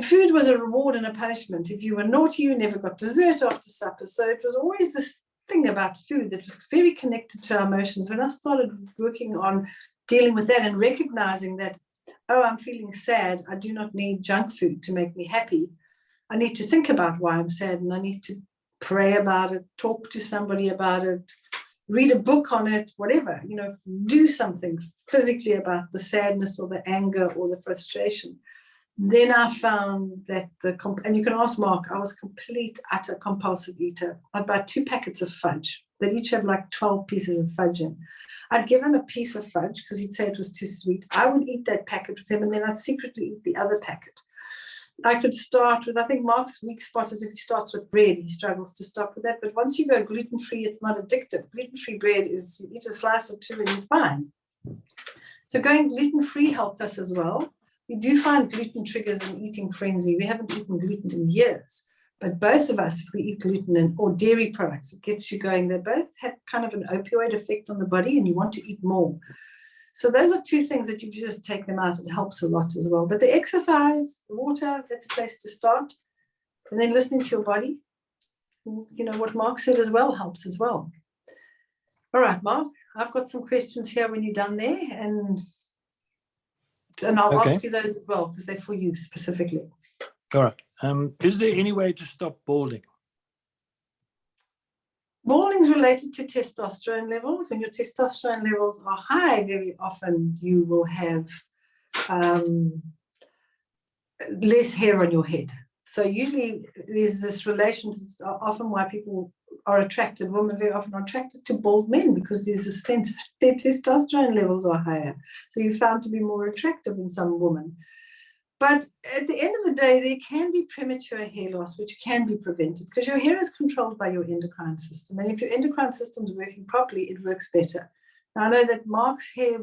Food was a reward and a punishment. If you were naughty, you never got dessert after supper. So it was always this thing about food that was very connected to our emotions. When I started working on dealing with that and recognizing that, I'm feeling sad, I do not need junk food to make me happy. I need to think about why I'm sad, and I need to pray about it, talk to somebody about it, read a book on it, whatever, do something physically about the sadness or the anger or the frustration. Then I found that and you can ask Mark, I was complete, utter compulsive eater. I'd buy 2 packets of fudge that each have like 12 pieces of fudge in. I'd give him a piece of fudge because he'd say it was too sweet. I would eat that packet with him, and then I'd secretly eat the other packet. I could start with, I think Mark's weak spot is if he starts with bread, he struggles to stop with that. But once you go gluten-free, it's not addictive. Gluten-free bread is, you eat a slice or 2 and you're fine. So going gluten-free helped us as well. We do find gluten triggers an eating frenzy. We haven't eaten gluten in years. But both of us, if we eat gluten or dairy products, it gets you going. They both have kind of an opioid effect on the body, and you want to eat more. So those are 2 things that you just take them out. It helps a lot as well. But the exercise, the water, that's a place to start. And then listening to your body. What Mark said as well helps as well. All right, Mark, I've got some questions here when you're done there. And I'll ask you those as well, because they're for you specifically. All right. Is there any way to stop balding? Balding is related to testosterone levels. When your testosterone levels are high, very often you will have less hair on your head. So usually there's this relation, often why people are attracted, women very often are attracted to bald men, because there's a sense that their testosterone levels are higher. So you're found to be more attractive in some women. But at the end of the day, there can be premature hair loss, which can be prevented because your hair is controlled by your endocrine system. And if your endocrine system is working properly, it works better. Now, I know that Mark's hair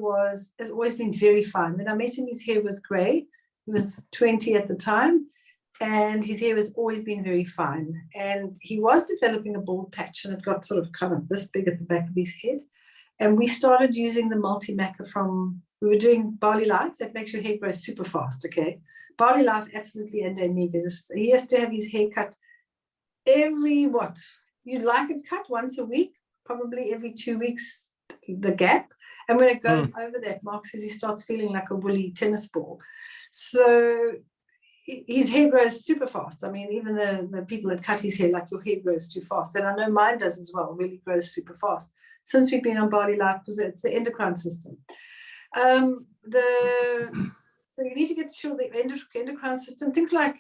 has always been very fine. When I met him, his hair was gray. He was 20 at the time, and his hair has always been very fine. And he was developing a bald patch, and it got sort of kind of this big at the back of his head. And we started using the multi-maca we were doing Barley Life. That makes your hair grow super fast, okay? Barley Life, absolutely, and Omega. He has to have his hair cut every, you'd like it cut once a week, probably every 2 weeks, the gap. And when it goes over that, Mark says he starts feeling like a woolly tennis ball. So his hair grows super fast. I mean, even the people that cut his hair, like, your hair grows too fast. And I know mine does as well, really grows super fast. Since we've been on Barley Life, because it's the endocrine system. So you need to get sure the endocrine system, things like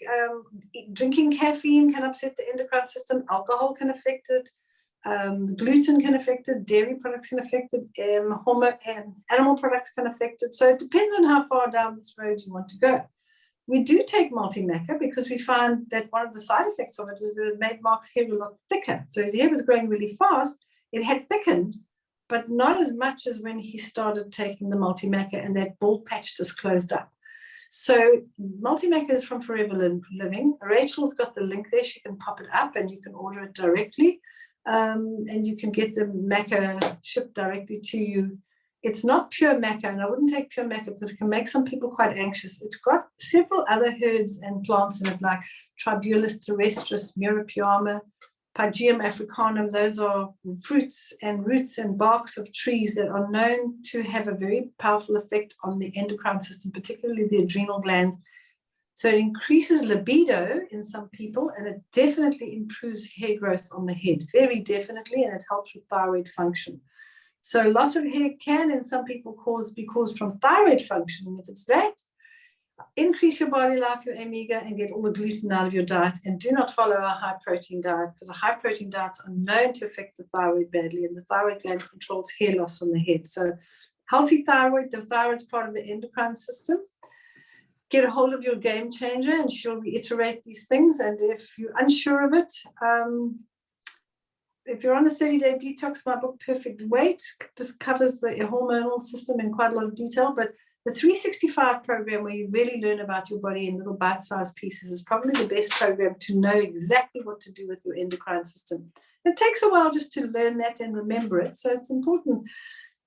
drinking caffeine can upset the endocrine system, alcohol can affect it, gluten can affect it, dairy products can affect it, animal products can affect it. So it depends on how far down this road you want to go. We do take multi-maca because we find that one of the side effects of it is that it made Mark's hair a lot thicker. So his hair was growing really fast, it had thickened, but not as much as when he started taking the multi-maca, and that bald patch just closed up. So multi-maca is from Forever Living. Rachel's got the link there. She can pop it up and you can order it directly. And you can get the maca shipped directly to you. It's not pure maca, and I wouldn't take pure maca because it can make some people quite anxious. It's got several other herbs and plants in it, like Tribulus terrestris, Mirapiama, Pygeum africanum. Those are fruits and roots and barks of trees that are known to have a very powerful effect on the endocrine system, particularly the adrenal glands. So it increases libido in some people, and it definitely improves hair growth on the head, very definitely, and it helps with thyroid function. So loss of hair can, in some people, be caused from thyroid function. And if it's that, increase your body life, your omega, and get all the gluten out of your diet. And do not follow a high-protein diet, because a high-protein diets are known to affect the thyroid badly, and the thyroid gland controls hair loss on the head. So healthy thyroid, the thyroid's part of the endocrine system. Get a hold of your game changer, and she'll reiterate these things. And if you're unsure of it, if you're on a 30-day detox, my book Perfect Weight, this covers the hormonal system in quite a lot of detail. But the 365 program, where you really learn about your body in little bite-sized pieces, is probably the best program to know exactly what to do with your endocrine system. It takes a while just to learn that and remember it. So it's important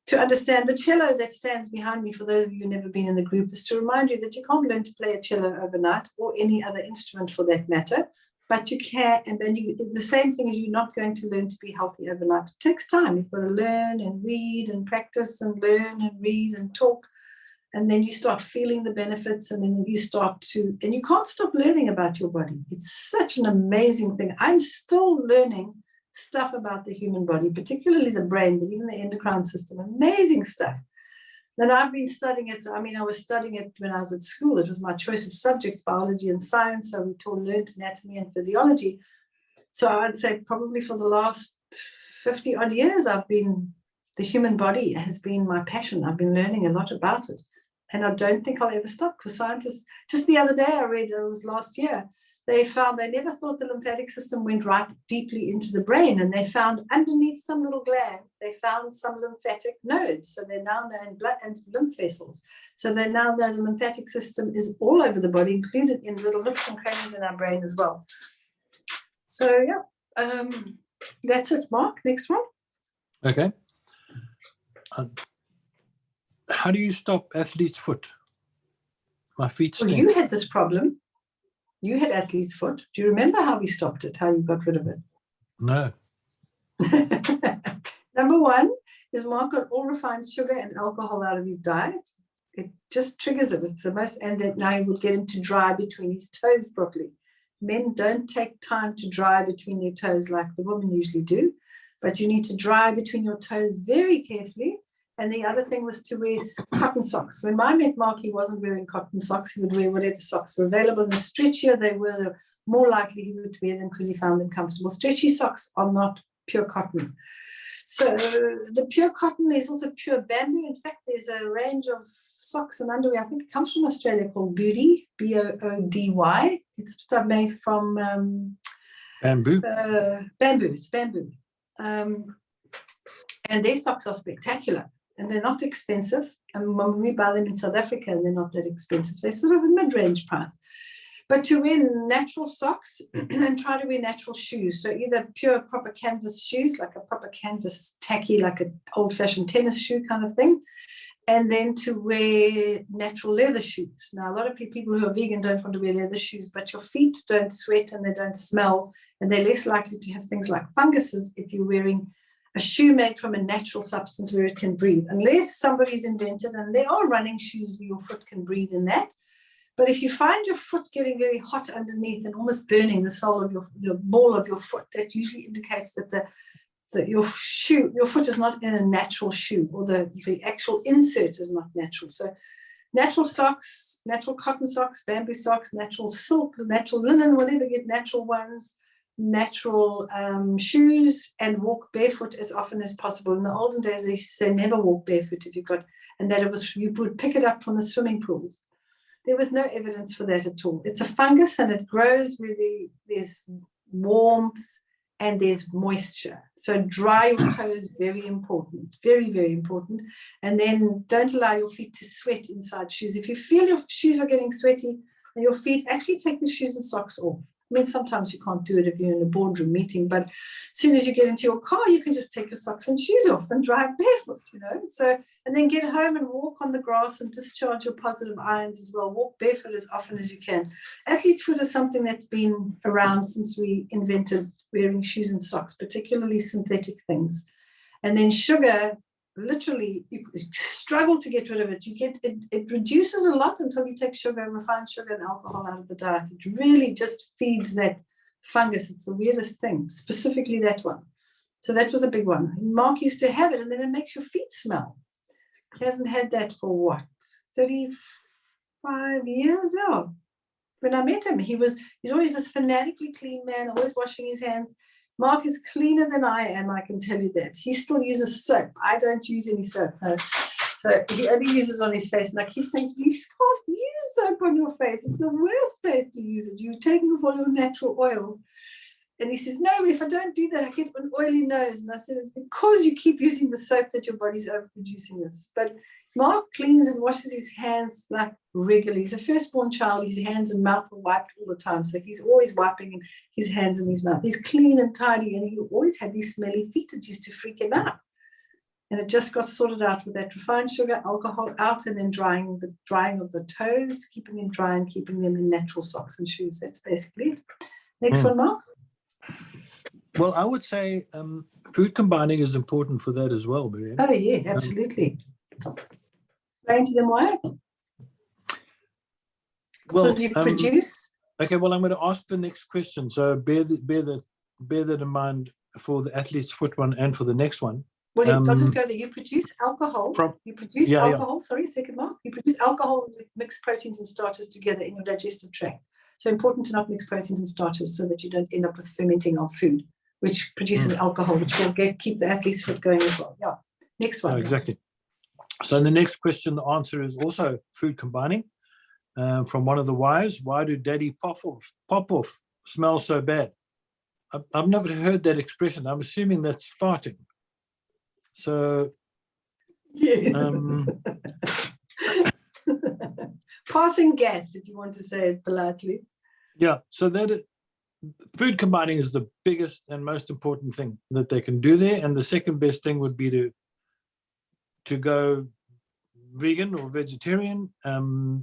to understand. The cello that stands behind me, for those of you who've never been in the group, is to remind you that you can't learn to play a cello overnight, or any other instrument for that matter, but you can. And then the same thing is, you're not going to learn to be healthy overnight. It takes time. You've got to learn and read and practice and learn and read and talk, and then you start feeling the benefits, and then you start to, and you can't stop learning about your body. It's such an amazing thing. I'm still learning stuff about the human body, particularly the brain, but even the endocrine system. Amazing stuff. Then I've been studying it. I mean, I was studying it when I was at school. It was my choice of subjects, biology and science. So we learned anatomy and physiology. So I'd say probably for the last 50 odd years, the human body has been my passion. I've been learning a lot about it. And I don't think I'll ever stop, because scientists, just the other day I read, it was last year, they never thought the lymphatic system went right deeply into the brain, and they found underneath some little gland, they found some lymphatic nodes. So they're now known blood and lymph vessels. So they now know the lymphatic system is all over the body, included in little nooks and crannies in our brain as well. So yeah, that's it. Mark, next one. Okay. How do you stop athlete's foot? My feet stink. Well, you had this problem. You had athlete's foot. Do you remember how we stopped it, how you got rid of it? No. Number one is Mark got all refined sugar and alcohol out of his diet. It just triggers it. It's the most, and then now you would get him to dry between his toes properly. Men don't take time to dry between their toes like the women usually do, but you need to dry between your toes very carefully. And the other thing was to wear cotton socks. When I met Mark, he wasn't wearing cotton socks. He would wear whatever socks were available. And the stretchier they were, the more likely he would wear them, because he found them comfortable. Stretchy socks are not pure cotton. So the pure cotton is also pure bamboo. In fact, there's a range of socks and underwear, I think it comes from Australia, called Boody, B-O-O-D-Y. It's stuff made from bamboo. It's bamboo. And their socks are spectacular. And they're not expensive. And when we buy them in South Africa, they're not that expensive. They're sort of a mid-range price. But to wear natural socks and try to wear natural shoes. So either pure proper canvas shoes, like a proper canvas tacky, like an old-fashioned tennis shoe kind of thing. And then to wear natural leather shoes. Now, a lot of people who are vegan don't want to wear leather shoes, but your feet don't sweat and they don't smell. And they're less likely to have things like funguses if you're wearing a shoe made from a natural substance where it can breathe, unless somebody's invented, and there are running shoes where your foot can breathe in that. But if you find your foot getting very hot underneath and almost burning the sole of the ball of your foot, that usually indicates that your foot is not in a natural shoe, or the actual insert is not natural. So natural socks, natural cotton socks, bamboo socks, natural silk, natural linen, whatever, get natural ones. Natural shoes, and walk barefoot as often as possible. In the olden days, they used to say never walk barefoot if you've got, and that you would pick it up from the swimming pools. There was no evidence for that at all. It's a fungus, and it grows where there's warmth and there's moisture. So dry your toes, very important, very, very important. And then don't allow your feet to sweat inside shoes. If you feel your shoes are getting sweaty and your feet, actually take your shoes and socks off. I mean, sometimes you can't do it if you're in a boardroom meeting, but as soon as you get into your car, you can just take your socks and shoes off and drive barefoot, So, and then get home and walk on the grass and discharge your positive ions as well. Walk barefoot as often as you can. Athlete's foot is something that's been around since we invented wearing shoes and socks, particularly synthetic things. And then sugar, literally, you struggle to get rid of it. It reduces a lot until you take sugar, refined sugar and alcohol out of the diet. It really just feeds that fungus. It's the weirdest thing, specifically that one. So that was a big one. Mark used to have it, and then it makes your feet smell. He hasn't had that for what, 35 years now. When I met him, he's always this fanatically clean man, always washing his hands. Mark is cleaner than I am, I can tell you that. He still uses soap. I don't use any soap. No. So he only uses on his face. And I keep saying, you can't use soap on your face. It's the worst place to use it. You're taking off all your natural oils. And he says, no, if I don't do that, I get an oily nose. And I said, it's because you keep using the soap that your body's overproducing this. But Mark cleans and washes his hands like regularly. He's a firstborn child. His hands and mouth are wiped all the time. So he's always wiping his hands and his mouth. He's clean and tidy. And he always had these smelly feet that used to freak him out. And it just got sorted out with that refined sugar, alcohol out, and then drying of the toes, keeping them dry and keeping them in natural socks and shoes. That's basically it. Next one, Mark. Well, I would say food combining is important for that as well, Marianne. Oh, yeah, absolutely. Explain to them why. Because you produce. Okay, well, I'm going to ask the next question. So bear that in mind for the athlete's foot one and for the next one. Well, I'll just go there. You produce alcohol. Sorry, second Mark. You produce alcohol with mixed proteins and starches together in your digestive tract. So important to not mix proteins and starches so that you don't end up with fermenting of food, which produces alcohol, which will keep the athlete's foot going as well. Yeah. Next one. Exactly. So the next question, the answer is also food combining. From one of the wives, why do daddy pop-off smell so bad? I've never heard that expression. I'm assuming that's farting. So, yes. Passing gas, if you want to say it politely. Yeah, so food combining is the biggest and most important thing that they can do there. And the second best thing would be to go vegan or vegetarian,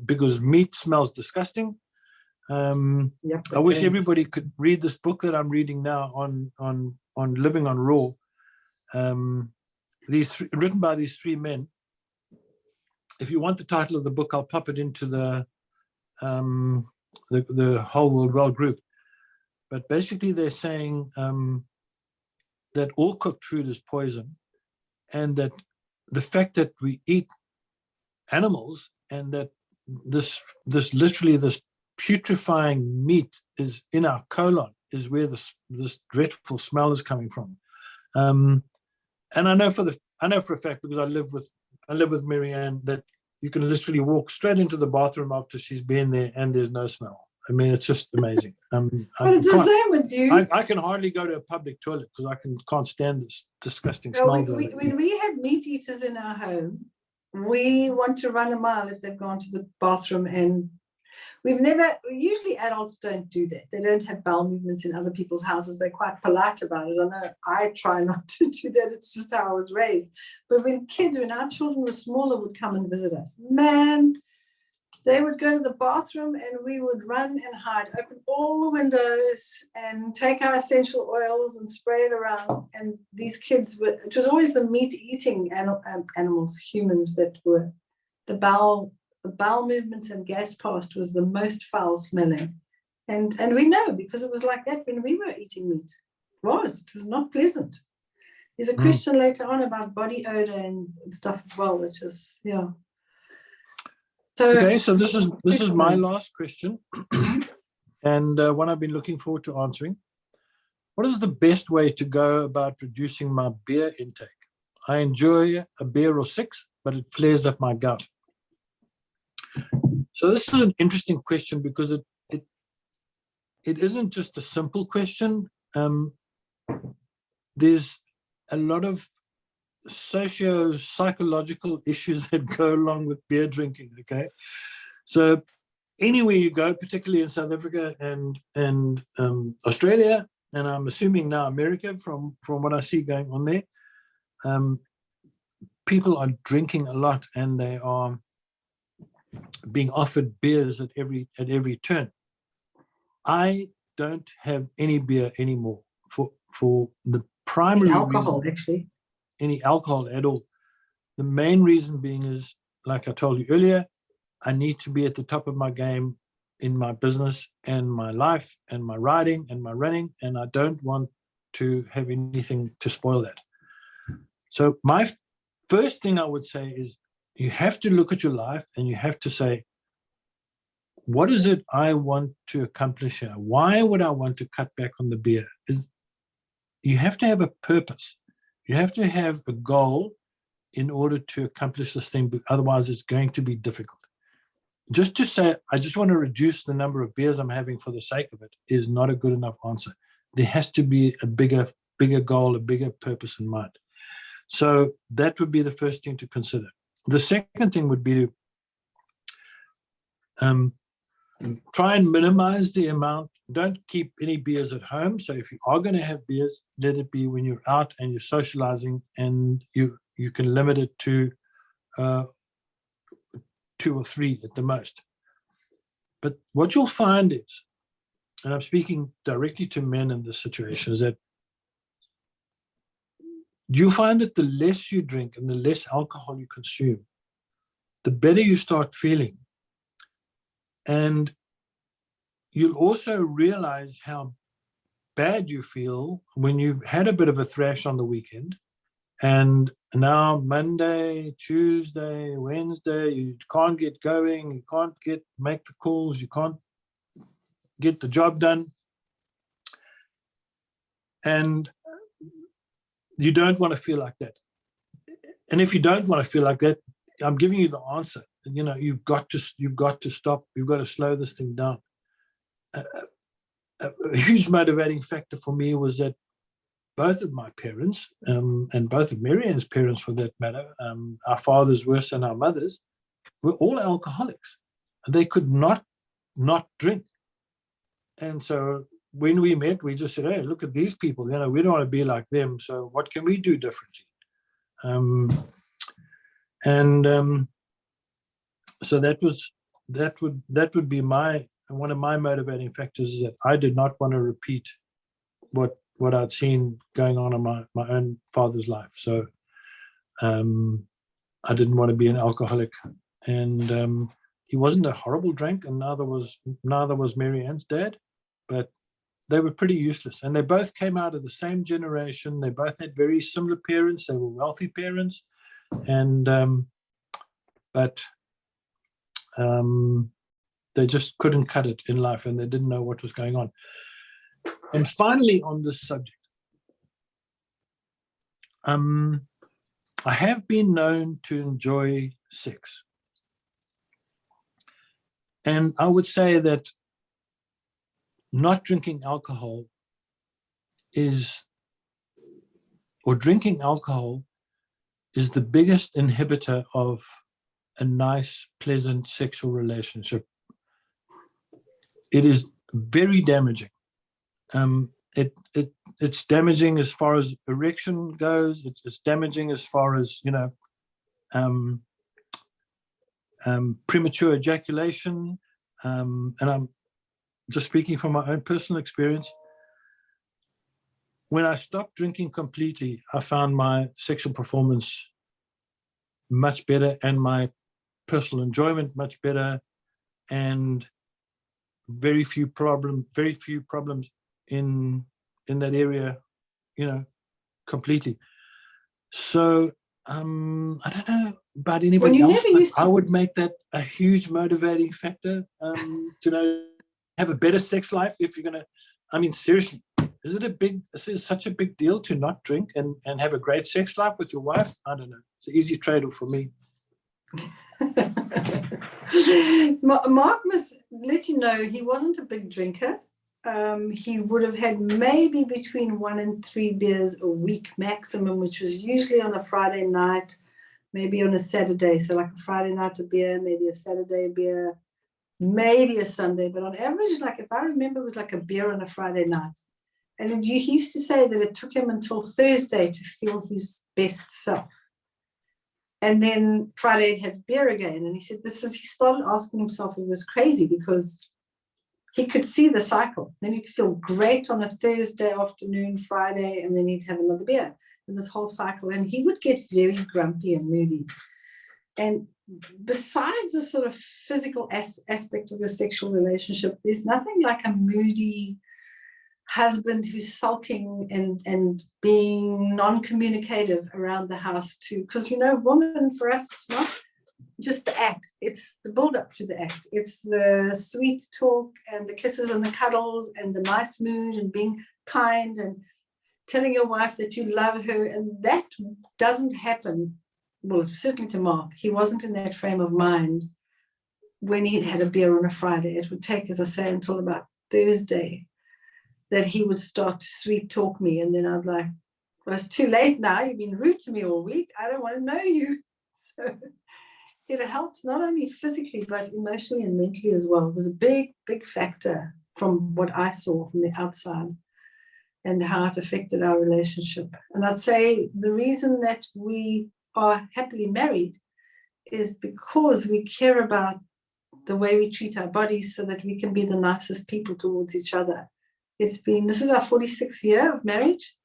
because meat smells disgusting. Yep, I wish everybody could read this book that I'm reading now on living on raw. Written by these three men. If you want the title of the book, I'll pop it into the Whole World Well group. But basically, they're saying that all cooked food is poison, and that the fact that we eat animals and that this putrefying meat is in our colon is where this dreadful smell is coming from. And I know for a fact, because I live with Marianne, that you can literally walk straight into the bathroom after she's been there and there's no smell. I mean, it's just amazing. But it's the same with you. I can hardly go to a public toilet because I can't stand this disgusting smell. When we had meat eaters in our home, we want to run a mile if they've gone to the bathroom, and usually adults don't do that. They don't have bowel movements in other people's houses. They're quite polite about it. I know I try not to do that. It's just how I was raised. But when our children were smaller, would come and visit us, man, they would go to the bathroom and we would run and hide, open all the windows and take our essential oils and spray it around. And these kids it was always the meat-eating animals, humans, that were the bowel movements and gas past was the most foul smelling. And we know, because it was like that when we were eating meat. It was not pleasant. There's a question later on about body odor and stuff as well, which is, yeah. So, okay, so this is my last question, and one I've been looking forward to answering. What is the best way to go about reducing my beer intake? I enjoy a beer or 6, but it flares up my gut. So this is an interesting question because it isn't just a simple question. There's a lot of socio-psychological issues that go along with beer drinking. Okay, so anywhere you go, particularly in South Africa and Australia, and I'm assuming now America, from what I see going on there, people are drinking a lot, and they are being offered beers at every turn. I don't have any beer anymore for the primary alcohol reason, actually. any alcohol at all, The main reason being is, like I told you earlier, I need to be at the top of my game in my business and my life and my riding and my running, and I don't want to have anything to spoil that. So my first thing I would say is you have to look at your life and you have to say, what is it I want to accomplish here? Why would I want to cut back on the beer? You have to have a purpose. You have to have a goal in order to accomplish this thing, but otherwise it's going to be difficult. Just to say, I just want to reduce the number of beers I'm having for the sake of it is not a good enough answer. There has to be a bigger goal, a bigger purpose in mind. So that would be the first thing to consider. The second thing would be to try and minimize the amount. Don't keep any beers at home. So if you are going to have beers, let it be when you're out and you're socializing, and you can limit it to 2 or 3 at the most. But what you'll find is, and I'm speaking directly to men in this situation, is that you'll find that the less you drink and the less alcohol you consume, the better you start feeling. And you'll also realize how bad you feel when you've had a bit of a thrash on the weekend, and now Monday, Tuesday, Wednesday, you can't get going, you can't make the calls, you can't get the job done. And you don't want to feel like that. And if you don't want to feel like that, I'm giving you the answer. You know, you've got to stop, you've got to slow this thing down. A huge motivating factor for me was that both of my parents, and both of Marianne's parents for that matter, our fathers worse than our mothers, were all alcoholics. They could not drink. And so when we met, we just said, hey, look at these people, you know, we don't want to be like them, so what can we do differently? So that would be one of my motivating factors, is that I did not want to repeat what I'd seen going on in my own father's life. So I didn't want to be an alcoholic. And he wasn't a horrible drink, and neither was Marianne's dad, but they were pretty useless. And they both came out of the same generation. They both had very similar parents. They were wealthy parents. And but they just couldn't cut it in life, and they didn't know what was going on. And finally, on this subject, I have been known to enjoy sex. And I would say that not drinking alcohol drinking alcohol is the biggest inhibitor of a nice, pleasant sexual relationship. It is very damaging. It's damaging as far as erection goes. It's damaging as far as, you know, premature ejaculation. And I'm just speaking from my own personal experience. When I stopped drinking completely, I found my sexual performance much better and my personal enjoyment much better, and very few problems in that area, you know, completely. So I don't know about anybody else, but I would make that a huge motivating factor to have a better sex life. If you're gonna, I mean, seriously, is it such a big deal to not drink and have a great sex life with your wife? I don't know. It's an easy trade-off for me. Mark must let you know he wasn't a big drinker. He would have had maybe between 1 and 3 beers a week maximum, which was usually on a Friday night, maybe on a Saturday. So like a Friday night a beer, maybe a Saturday a beer, maybe a Sunday. But on average, like if I remember, it was like a beer on a Friday night. And he used to say that it took him until Thursday to feel his best self. And then Friday he'd have beer again. And he said he started asking himself if it was crazy, because he could see the cycle. Then he'd feel great on a Thursday afternoon, Friday, and then he'd have another beer. in this whole cycle, and he would get very grumpy and moody. And besides the sort of physical aspect of your sexual relationship, there's nothing like a moody husband who's sulking and being non-communicative around the house too. Because, you know, woman, for us, it's not just the act, it's the build-up to the act. It's the sweet talk and the kisses and the cuddles and the nice mood and being kind and telling your wife that you love her. And that doesn't happen, well, certainly to Mark. He wasn't in that frame of mind when he'd had a beer on a Friday. It would take, as I say, until about Thursday that he would start to sweet talk me. And then I'd like, well, it's too late now. You've been rude to me all week. I don't want to know you. So it helps not only physically, but emotionally and mentally as well. It was a big, big factor from what I saw from the outside and how it affected our relationship. And I'd say the reason that we are happily married is because we care about the way we treat our bodies so that we can be the nicest people towards each other. This is our 46th year of marriage.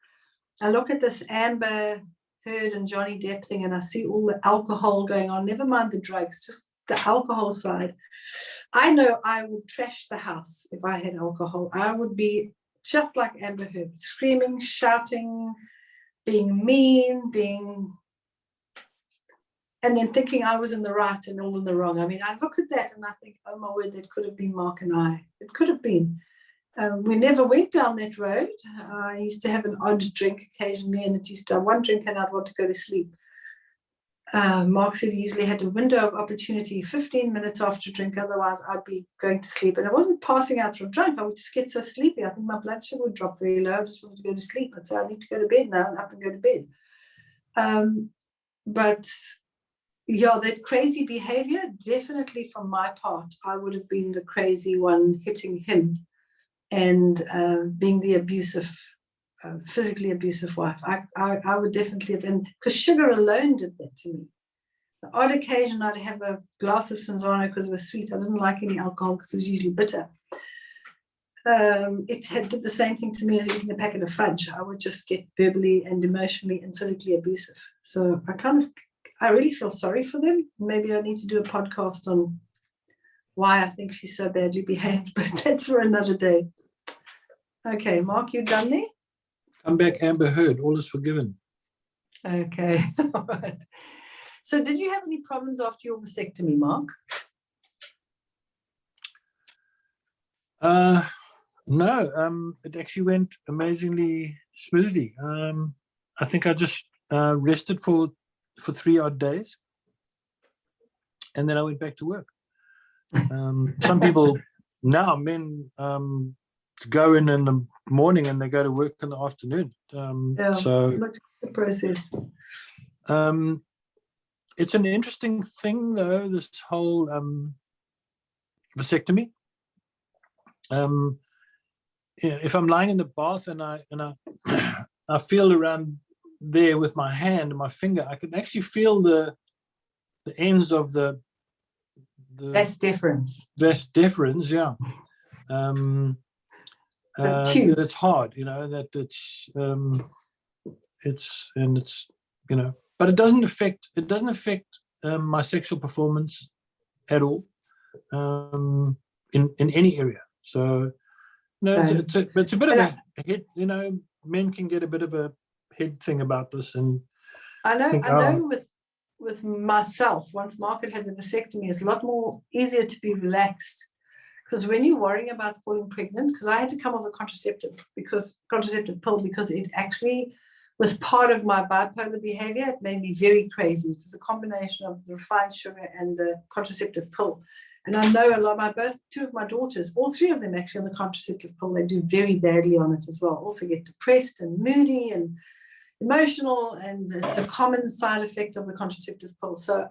I look at this Amber Heard and Johnny Depp thing and I see all the alcohol going on, never mind the drugs, just the alcohol side. I know I would trash the house if I had alcohol. I would be just like Amber Heard, screaming, shouting, being mean, and then thinking I was in the right and all in the wrong. I mean, I look at that and I think, oh my word, that could have been Mark and I. It could have been. We never went down that road. I used to have an odd drink occasionally, and it used to one drink and I'd want to go to sleep. Mark said he usually had a window of opportunity 15 minutes after a drink, otherwise I'd be going to sleep. And I wasn't passing out from drunk, I would just get so sleepy. I think my blood sugar would drop very low. I just wanted to go to sleep. I'd say I need to go to bed now, and up and go to bed. But yeah, that crazy behavior, definitely from my part, I would have been the crazy one hitting him and being the abusive, physically abusive wife. I would definitely have been, because sugar alone did that to me. The odd occasion I'd have a glass of Cinzano because it was sweet. I didn't like any alcohol because it was usually bitter. It did the same thing to me as eating a packet of fudge. I would just get verbally and emotionally and physically abusive. So I really feel sorry for them. Maybe I need to do a podcast on why I think she's so badly behaved, but that's for another day. Okay, Mark, you done there? Come back, Amber Heard. All is forgiven. Okay, all right. So did you have any problems after your vasectomy, Mark? No, it actually went amazingly smoothly. I think I just rested for 3 odd days, and then I went back to work. Some people now, men, go in the morning and they go to work in the afternoon. So it's the process. It's an interesting thing, though, this whole vasectomy. If I'm lying in the bath and I feel around there with my hand and my finger, I can actually feel the ends of the Vas deferens. Vas deferens, yeah. That it's hard, that it's but it doesn't affect my sexual performance at all, in any area. So it's a bit of a head, men can get a bit of a head thing about this, and I know with myself, once Mark had the vasectomy, it's a lot more easier to be relaxed, because when you're worrying about falling pregnant, because I had to come off the contraceptive pill because it actually was part of my bipolar behavior. It made me very crazy. It was a combination of the refined sugar and the contraceptive pill. And I know two of my daughters, all three of them actually on the contraceptive pill, they do very badly on it as well. Also get depressed and moody and emotional, and it's a common side effect of the contraceptive pill. So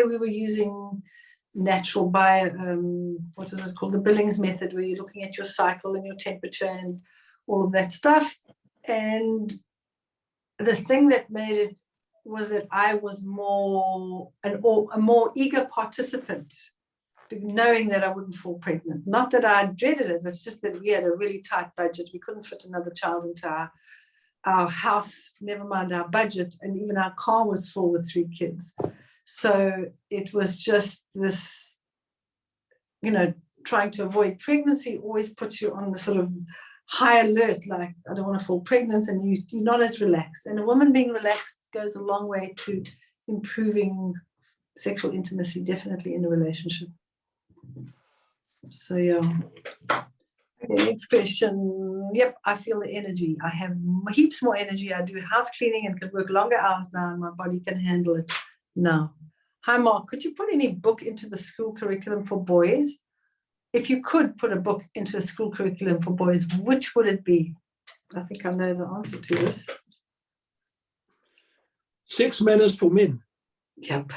we were using natural what is it called, the Billings method, where you're looking at your cycle and your temperature and all of that stuff. And the thing that made it was that I was a more eager participant, knowing that I wouldn't fall pregnant. Not that I dreaded it, it's just that we had a really tight budget. We couldn't fit another child into our house, never mind our budget, and even our car was full with 3 kids. So it was just this, trying to avoid pregnancy always puts you on the sort of high alert, like I don't want to fall pregnant, and you're not as relaxed. And a woman being relaxed goes a long way to improving sexual intimacy, definitely in a relationship. So yeah. Okay, next question. Yep, I feel the energy. I have heaps more energy. I do house cleaning and can work longer hours now, and my body can handle it now. Hi, Mark. Could you put any book into the school curriculum for boys? If you could put a book into a school curriculum for boys, which would it be? I think I know the answer to this. Sex Manners for Men. Yep.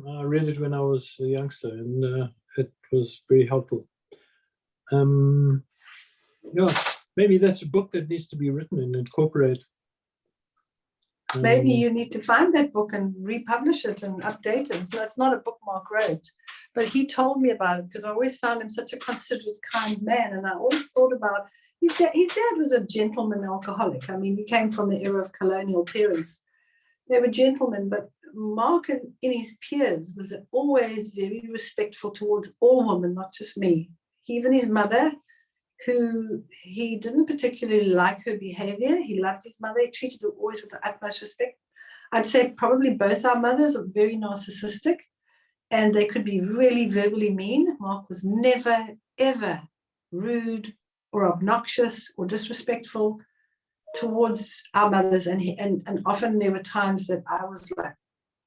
I read it when I was a youngster, and it was very helpful. Yeah, maybe that's a book that needs to be written and incorporated. Maybe you need to find that book and republish it and update it. So it's not a book Mark wrote, but he told me about it because I always found him such a considerate, kind man. And I always thought about his dad was a gentleman alcoholic. I mean, he came from the era of colonial parents. They were gentlemen, but Mark in his peers was always very respectful towards all women, not just me. Even his mother, who he didn't particularly like her behavior. He loved his mother. He treated her always with the utmost respect. I'd say probably both our mothers are very narcissistic, and they could be really verbally mean. Mark was never, ever rude or obnoxious or disrespectful towards our mothers. And often there were times that I was like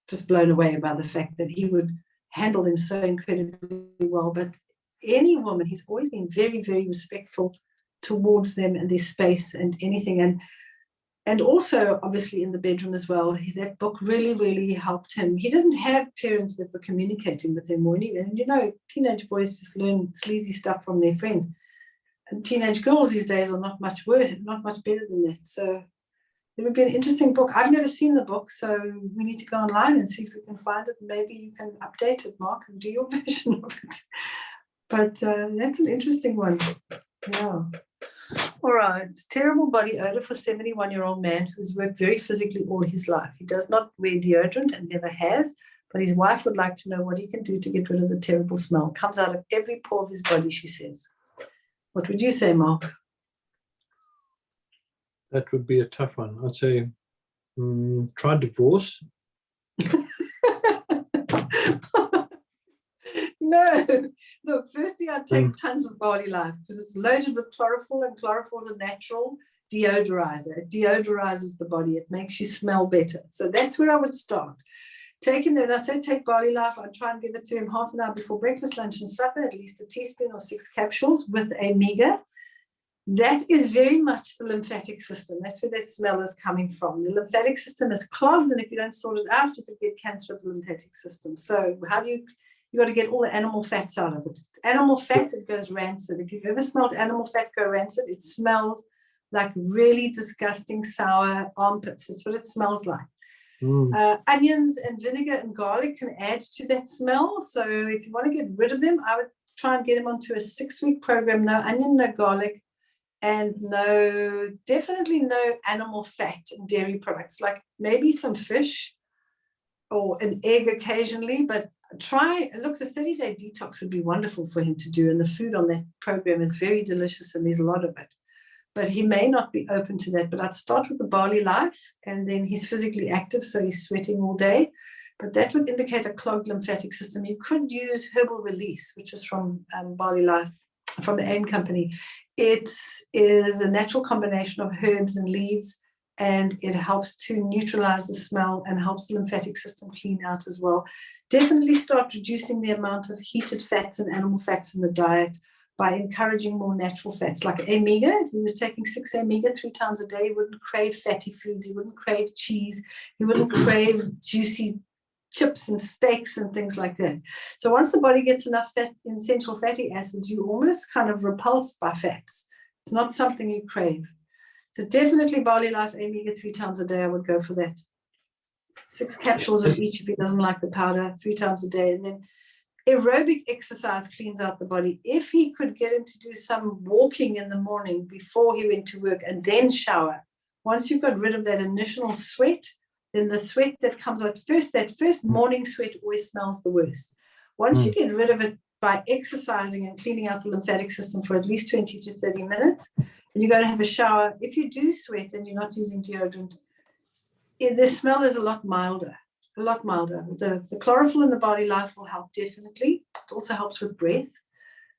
just blown away by the fact that he would handle them so incredibly well. But any woman, he's always been very, very respectful towards them and their space and anything. And also, obviously, in the bedroom as well, that book really, really helped him. He didn't have parents that were communicating with him or anything. And, teenage boys just learn sleazy stuff from their friends. And teenage girls these days are not much better than that. So it would be an interesting book. I've never seen the book, so we need to go online and see if we can find it. Maybe you can update it, Mark, and do your version of it. But that's an interesting one. Yeah. All right. Terrible body odor for 71-year-old man who's worked very physically all his life. He does not wear deodorant and never has, but his wife would like to know what he can do to get rid of the terrible smell. Comes out of every pore of his body, she says. What would you say, Mark? That would be a tough one. I'd say try divorce. No, look, firstly, I'd take tons of barley life because it's loaded with chlorophyll, and chlorophyll is a natural deodorizer. It deodorizes the body. It makes you smell better. So that's where I would start. Taking that, I say take barley life. I'd try and give it to him half an hour before breakfast, lunch, and supper, at least a teaspoon or 6 capsules with a mega. That is very much the lymphatic system. That's where that smell is coming from. The lymphatic system is clogged, and if you don't sort it out, you could get cancer of the lymphatic system. So how do you got to get all the animal fats out of it. It's animal fat, it goes rancid. If you've ever smelled animal fat go rancid, it smells like really disgusting, sour armpits. That's what it smells like. Onions and vinegar and garlic can add to that smell. So if you want to get rid of them, I would try and get them onto a 6-week program. No onion, no garlic, and definitely no animal fat and dairy products, like maybe some fish or an egg occasionally, but the 30-day detox would be wonderful for him to do, and the food on that program is very delicious and there's a lot of it. But he may not be open to that. But I'd start with the barley life, and then he's physically active, so he's sweating all day. But that would indicate a clogged lymphatic system. You could use herbal release, which is from barley life, from the AIM company. It is a natural combination of herbs and leaves, and it helps to neutralize the smell and helps the lymphatic system clean out as well. Definitely start reducing the amount of heated fats and animal fats in the diet by encouraging more natural fats, like omega. If he was taking 6 omega 3 times a day, he wouldn't crave fatty foods, he wouldn't crave cheese, he wouldn't crave juicy chips and steaks and things like that. So once the body gets enough essential fatty acids, you almost kind of repulsed by fats. It's not something you crave. So definitely barley life, omega 3 times a day, I would go for that. 6 capsules of each if he doesn't like the powder, 3 times a day. And then Aerobic exercise cleans out the body. If he could get him to do some walking in the morning before he went to work and then shower, once you've got rid of that initial sweat, then the sweat that comes out first, that first morning sweat always smells the worst. Once you get rid of it by exercising and cleaning out the lymphatic system for at least 20 to 30 minutes, and you go to have a shower, if you do sweat and you're not using deodorant, the smell is a lot milder. The chlorophyll in the body life will help definitely. It also helps with breath,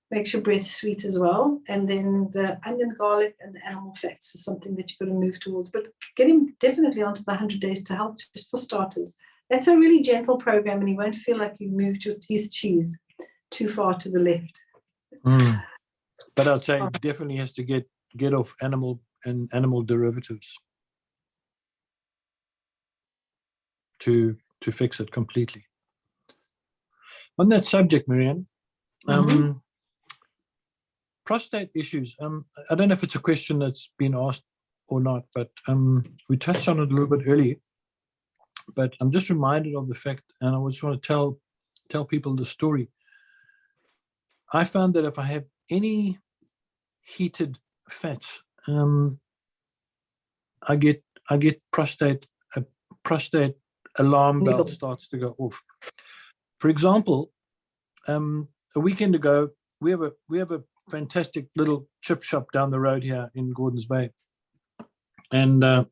makes your breath sweet as well. And then the onion, garlic, and the animal fats is something that you've got to move towards. But get him definitely onto the 100 Days to Health, just for starters. That's a really gentle program, and he won't feel like you've moved his cheese too far to the left. But I'd say it definitely has to get off animal derivatives to fix it completely. On that subject, Marianne, prostate issues. I don't know if it's a question that's been asked or not, but we touched on it a little bit early. But I'm just reminded of the fact, and I just want to tell people the story. I found that if I have any heated fats, I get prostate alarm bell starts to go off. For example, a weekend ago, we have a fantastic little chip shop down the road here in Gordons Bay, and the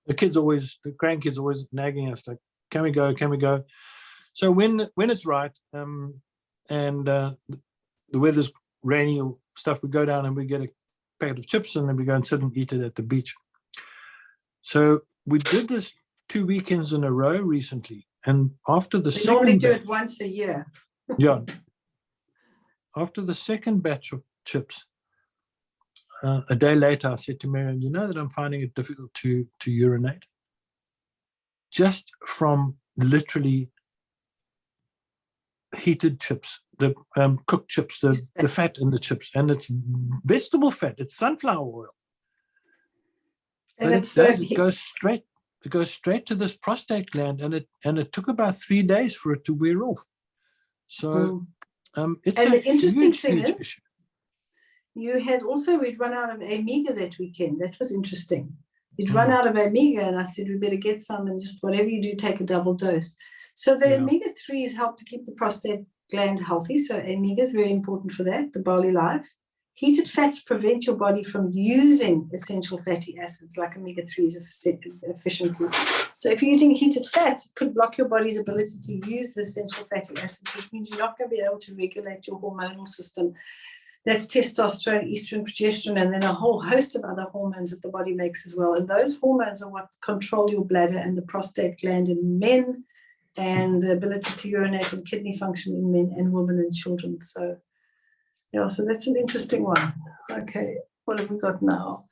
grandkids always nagging us like, "Can we go? Can we go?" So when it's right, and the weather's rainy or stuff, we go down and we get a packet of chips, and then we go and sit and eat it at the beach. So we did this 2 weekends in a row recently, and after the second, normally do it once a year. Yeah. After the second batch of chips, a day later, I said to Marianne, "You know that I'm finding it difficult to urinate, just from literally heated chips, the cooked chips, the fat in the chips, and it's vegetable fat, it's sunflower oil, and it goes straight." It goes straight to this prostate gland, and it took about 3 days for it to wear off. So it's and the interesting thing huge is, issue. We'd run out of Amiga that weekend. That was interesting. We'd run out of Amiga, and I said, we better get some, and just whatever you do, take a double dose. So the omega-3s help to keep the prostate gland healthy. So Amiga is very important for that, the barley life. Heated fats prevent your body from using essential fatty acids like omega-3s efficiently. So if you're eating heated fats, it could block your body's ability to use the essential fatty acids, which means you're not going to be able to regulate your hormonal system. That's testosterone, estrogen, progesterone, and then a whole host of other hormones that the body makes as well. And those hormones are what control your bladder and the prostate gland in men, and the ability to urinate and kidney function in men and women and children. So so that's an interesting one. Okay, what have we got now?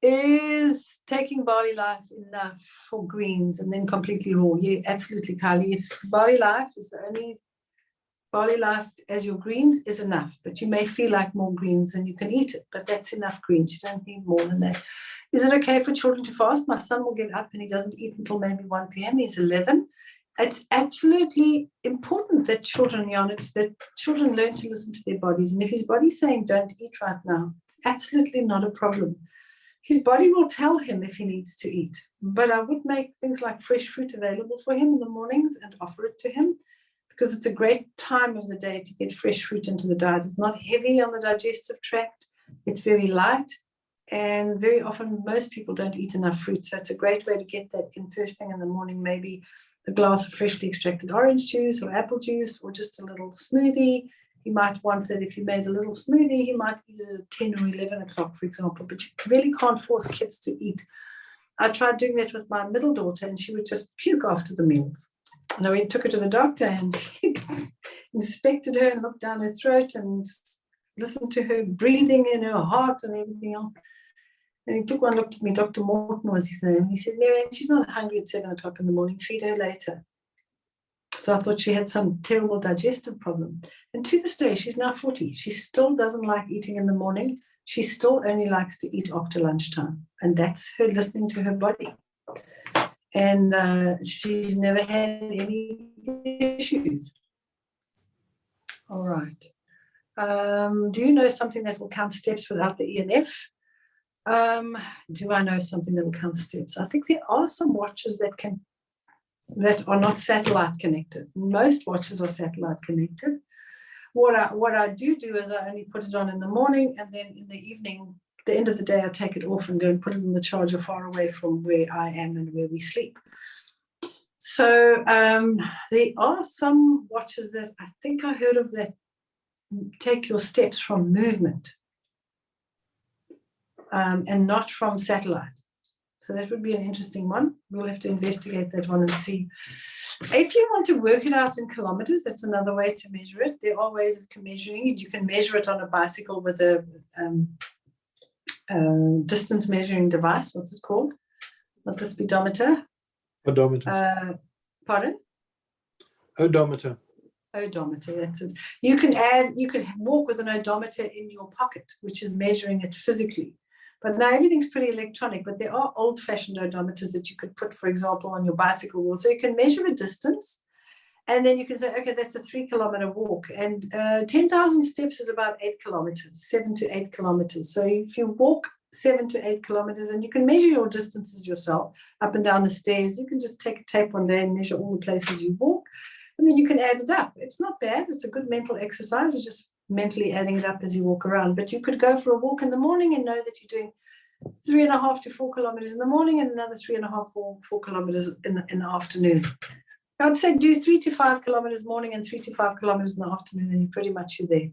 Is taking barley life enough for greens and then completely raw? Yeah, absolutely, Kylie. If barley life is the only barley life as your greens is enough, but you may feel like more greens and you can eat it, but that's enough greens. You don't need more than that. Is it okay for children to fast? My son will get up and he doesn't eat until maybe 1 p.m. He's 11. It's absolutely important that children learn to listen to their bodies. And if his body's saying don't eat right now, it's absolutely not a problem. His body will tell him if he needs to eat. But I would make things like fresh fruit available for him in the mornings and offer it to him, because it's a great time of the day to get fresh fruit into the diet. It's not heavy on the digestive tract. It's very light. And very often most people don't eat enough fruit. So it's a great way to get that in first thing in the morning, maybe a glass of freshly extracted orange juice or apple juice, or just a little smoothie. He might want it, if you made a little smoothie, he might eat it at 10 or 11 o'clock, for example, but you really can't force kids to eat. I tried doing that with my middle daughter, and she would just puke after the meals. And I took her to the doctor, and he inspected her and looked down her throat and listened to her breathing in her heart and everything else. And he took one look at me. Dr. Morton was his name. He said, "Marianne, she's not hungry at 7 o'clock in the morning. Feed her later." So I thought she had some terrible digestive problem. And to this day, she's now 40. She still doesn't like eating in the morning. She still only likes to eat after lunchtime. And that's her listening to her body. And she's never had any issues. All right. Do you know something that will count steps without the EMF? Do I know something that will count steps? I think there are some watches that are not satellite connected. Most watches are satellite connected. What I do is I only put it on in the morning, and then in the evening, the end of the day, I take it off and go and put it in the charger far away from where I am and where we sleep. So there are some watches that I think I heard of that take your steps from movement and not from satellite. So that would be an interesting one. We'll have to investigate that one and see. If you want to work it out in kilometers, that's another way to measure it. There are ways of measuring it. You can measure it on a bicycle with a distance measuring device. What's it called? Not the speedometer. Odometer. Pardon? Odometer. Odometer, that's it. You could walk with an odometer in your pocket, which is measuring it physically. But now everything's pretty electronic, but there are old-fashioned odometers that you could put, for example, on your bicycle wheel. So you can measure a distance, and then you can say, okay, that's a 3-kilometer walk. And 10,000 steps is about 8 kilometers, 7 to 8 kilometers. So if you walk 7 to 8 kilometers, and you can measure your distances yourself, up and down the stairs, you can just take a tape one day and measure all the places you walk, and then you can add it up. It's not bad. It's a good mental exercise. You're just mentally adding it up as you walk around. But you could go for a walk in the morning and know that you're doing 3.5 to 4 kilometers in the morning and another 3.5 or 4 kilometers in the afternoon. I'd say do 3 to 5 kilometers morning and 3 to 5 kilometers in the afternoon, and you're pretty much there.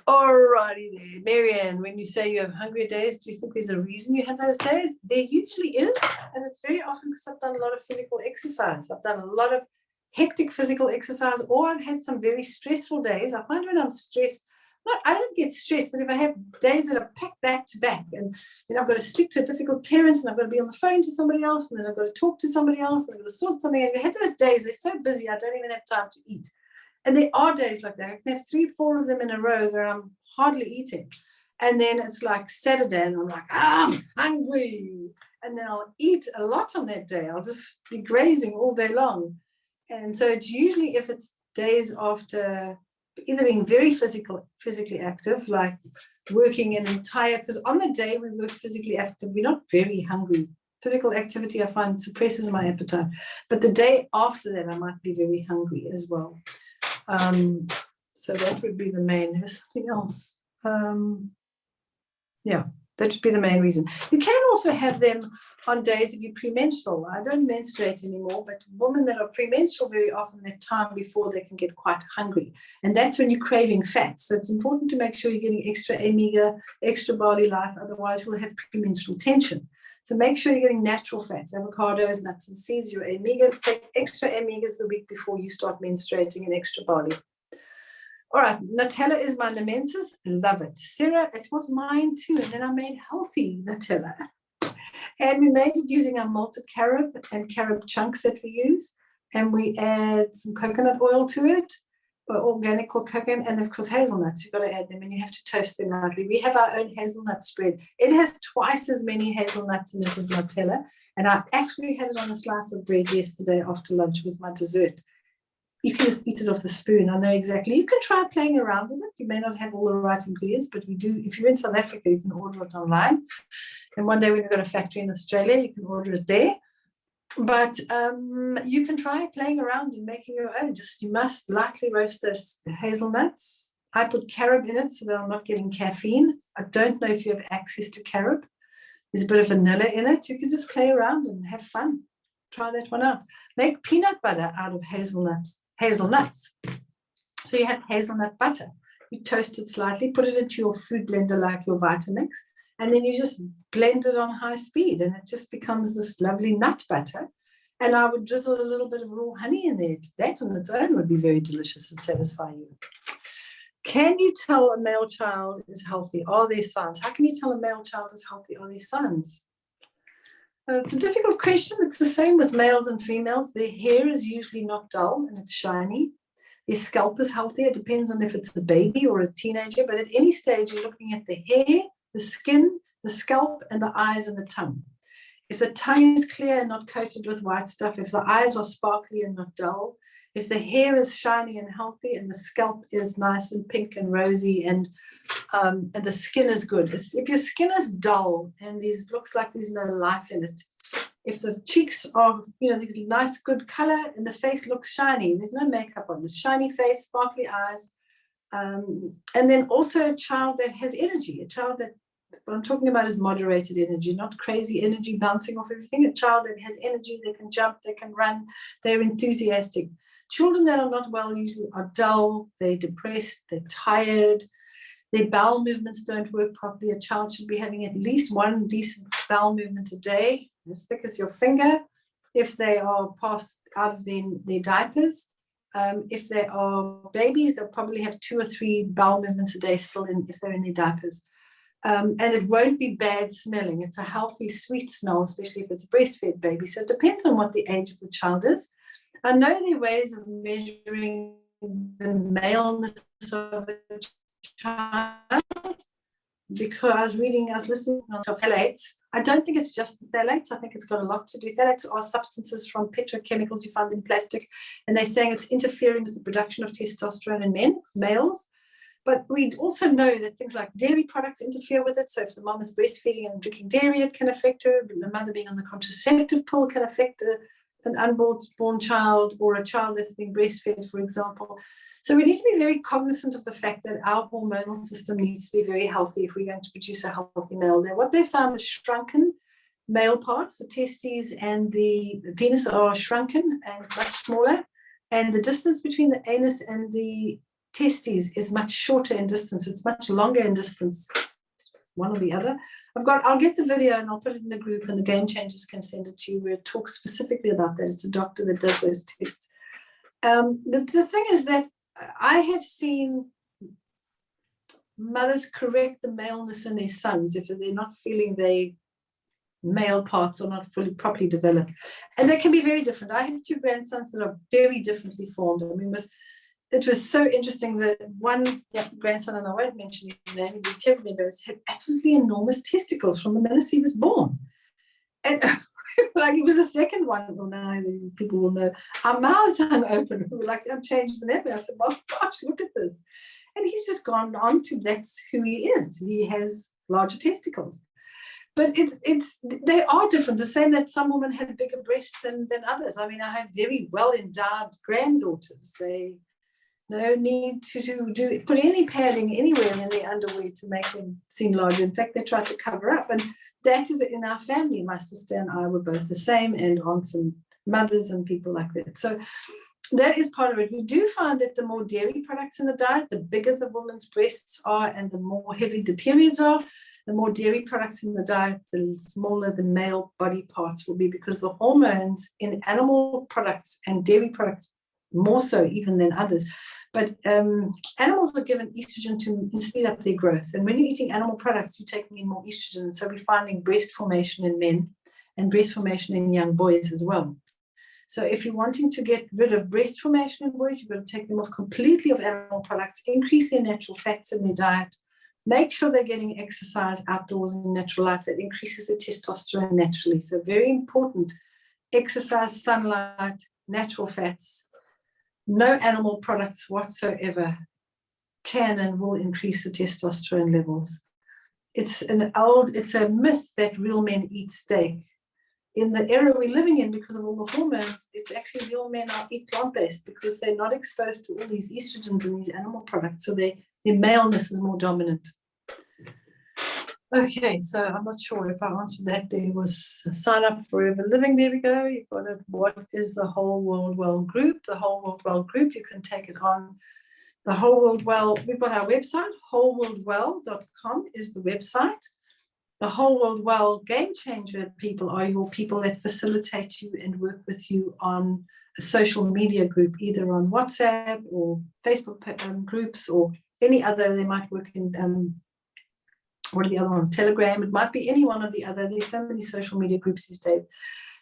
All righty there. Marianne, when you say you have hungry days, do you think there's a reason you have those days? There usually is, and it's very often because I've done a lot of physical exercise. I've done a lot of hectic physical exercise, or I've had some very stressful days. I find when I'm stressed, I don't get stressed, but if I have days that are packed back to back, and I've got to speak to difficult parents, and I've got to be on the phone to somebody else, and then I've got to talk to somebody else, and I've got to sort something out. I have those days, they're so busy, I don't even have time to eat. And there are days like that. I can have 3-4 of them in a row where I'm hardly eating. And then it's like Saturday, and I'm like, I'm hungry. And then I'll eat a lot on that day. I'll just be grazing all day long. And so it's usually, if it's days after either being very physically active, like working an entire, because on the day we work physically active, we're not very hungry. Physical activity, I find, suppresses my appetite. But the day after that, I might be very hungry as well. So that would be the main. There's something else. Yeah, that would be the main reason. You can also have them on days that you're premenstrual. I don't menstruate anymore, but women that are premenstrual, very often that time before, they can get quite hungry. And that's when you're craving fats. So it's important to make sure you're getting extra omega, extra barley life, otherwise you'll have premenstrual tension. So make sure you're getting natural fats, avocados, nuts and seeds, your omegas. Take extra omegas the week before you start menstruating, and extra barley. All right, Nutella is my nemesis. Love it. Sarah, it was mine too. And then I made healthy Nutella. And we made it using our malted carob and carob chunks that we use. And we add some coconut oil to it, or organic or coconut, and of course hazelnuts. You've got to add them, and you have to toast them lightly. We have our own hazelnut spread. It has twice as many hazelnuts in it as Nutella. And I actually had it on a slice of bread yesterday after lunch with my dessert. You can just eat it off the spoon. I know exactly. You can try playing around with it. You may not have all the right ingredients, but we do. If you're in South Africa, you can order it online. And one day when we've got a factory in Australia, you can order it there. But you can try playing around and making your own. Just you must lightly roast those hazelnuts. I put carob in it so that I'm not getting caffeine. I don't know if you have access to carob. There's a bit of vanilla in it. You can just play around and have fun. Try that one out. Make peanut butter out of hazelnuts. So you have hazelnut butter. You toast it slightly, put it into your food blender like your Vitamix, and then you just blend it on high speed, and it just becomes this lovely nut butter. And I would drizzle a little bit of raw honey in there. That on its own would be very delicious and satisfy you. Can you tell a male child is healthy? Are there signs? How can you tell a male child is healthy? Are there signs? It's a difficult question. It's the same with males and females. Their hair is usually not dull and it's shiny. Their scalp is healthy. It depends on if it's a baby or a teenager, but at any stage, you're looking at the hair, the skin, the scalp, and the eyes and the tongue. If the tongue is clear and not coated with white stuff, if the eyes are sparkly and not dull, if the hair is shiny and healthy and the scalp is nice and pink and rosy and the skin is good. If your skin is dull and looks like there's no life in it, if the cheeks are, there's nice, good color and the face looks shiny, there's no makeup on it, shiny face, sparkly eyes, and then also a child that has energy, a child that, what I'm talking about is moderated energy, not crazy energy bouncing off everything, a child that has energy, they can jump, they can run, they're enthusiastic. Children that are not well usually are dull, they're depressed, they're tired, their bowel movements don't work properly. A child should be having at least one decent bowel movement a day, as thick as your finger, if they are passed out of their diapers. If they are babies, they'll probably have 2 or 3 bowel movements a day still if they're in their diapers. And it won't be bad smelling. It's a healthy, sweet smell, especially if it's a breastfed baby. So it depends on what the age of the child is. I know there are ways of measuring the maleness of a child, because I was listening to phthalates. I don't think it's just the phthalates. I think it's got a lot to do. Phthalates are substances from petrochemicals you find in plastic, and they're saying it's interfering with the production of testosterone in males. But we also know that things like dairy products interfere with it. So if the mom is breastfeeding and drinking dairy, it can affect her. The mother being on the contraceptive pill can affect an unborn child or a child that's been breastfed, for example. So we need to be very cognizant of the fact that our hormonal system needs to be very healthy if we're going to produce a healthy male. Now, what they found is shrunken male parts, the testes and the penis are shrunken and much smaller. And the distance between the anus and the testes is much shorter in distance. It's much longer in distance, one or the other. I'll get the video and I'll put it in the group, and the Game Changers can send it to you, where it talks specifically about that. It's a doctor that does those tests. The thing is that I have seen mothers correct the maleness in their sons if they're not feeling their male parts are not fully properly developed. And they can be very different. I have 2 grandsons that are very differently formed. I mean, it was so interesting that one grandson, and I won't mention his name, he'd be terribly embarrassed, had absolutely enormous testicles from the minute he was born. And like he was the second one. Well, now people will know. Our mouths hung open. We were like, I'm changed the nappy. I said, oh gosh, look at this. And he's just gone on to, that's who he is. He has larger testicles. But they are different. The same that some women have bigger breasts than others. I mean, I have very well endowed granddaughters. They no need to put any padding anywhere in their underwear to make them seem larger. In fact, they try to cover up. And that is in our family. My sister and I were both the same, and aunts and mothers and people like that. So that is part of it. We do find that the more dairy products in the diet, the bigger the woman's breasts are and the more heavy the periods are. The more dairy products in the diet, the smaller the male body parts will be, because the hormones in animal products and dairy products, more so even than others, but animals are given estrogen to speed up their growth. And when you're eating animal products, you're taking in more estrogen. And so we're finding breast formation in men and breast formation in young boys as well. So if you're wanting to get rid of breast formation in boys, you've got to take them off completely of animal products, increase their natural fats in their diet, make sure they're getting exercise outdoors in natural light that increases their testosterone naturally. So very important: exercise, sunlight, natural fats, no animal products whatsoever can and will increase the testosterone levels. It's a myth that real men eat steak. In the era we're living in, because of all the hormones, it's actually real men eat plant-based because they're not exposed to all these estrogens in these animal products. So their maleness is more dominant. Okay, so I'm not sure if I answered that. There was a sign up Forever Living. There we go. You've got it. What is the Whole World Well group? The Whole World Well group, you can take it on the Whole World Well. We've got our website, wholeworldwell.com is the website. The Whole World Well Game Changer people are your people that facilitate you and work with you on a social media group, either on WhatsApp or Facebook groups or any other. They might work in what are the other ones? Telegram. It might be any one of the other. There's so many social media groups these days.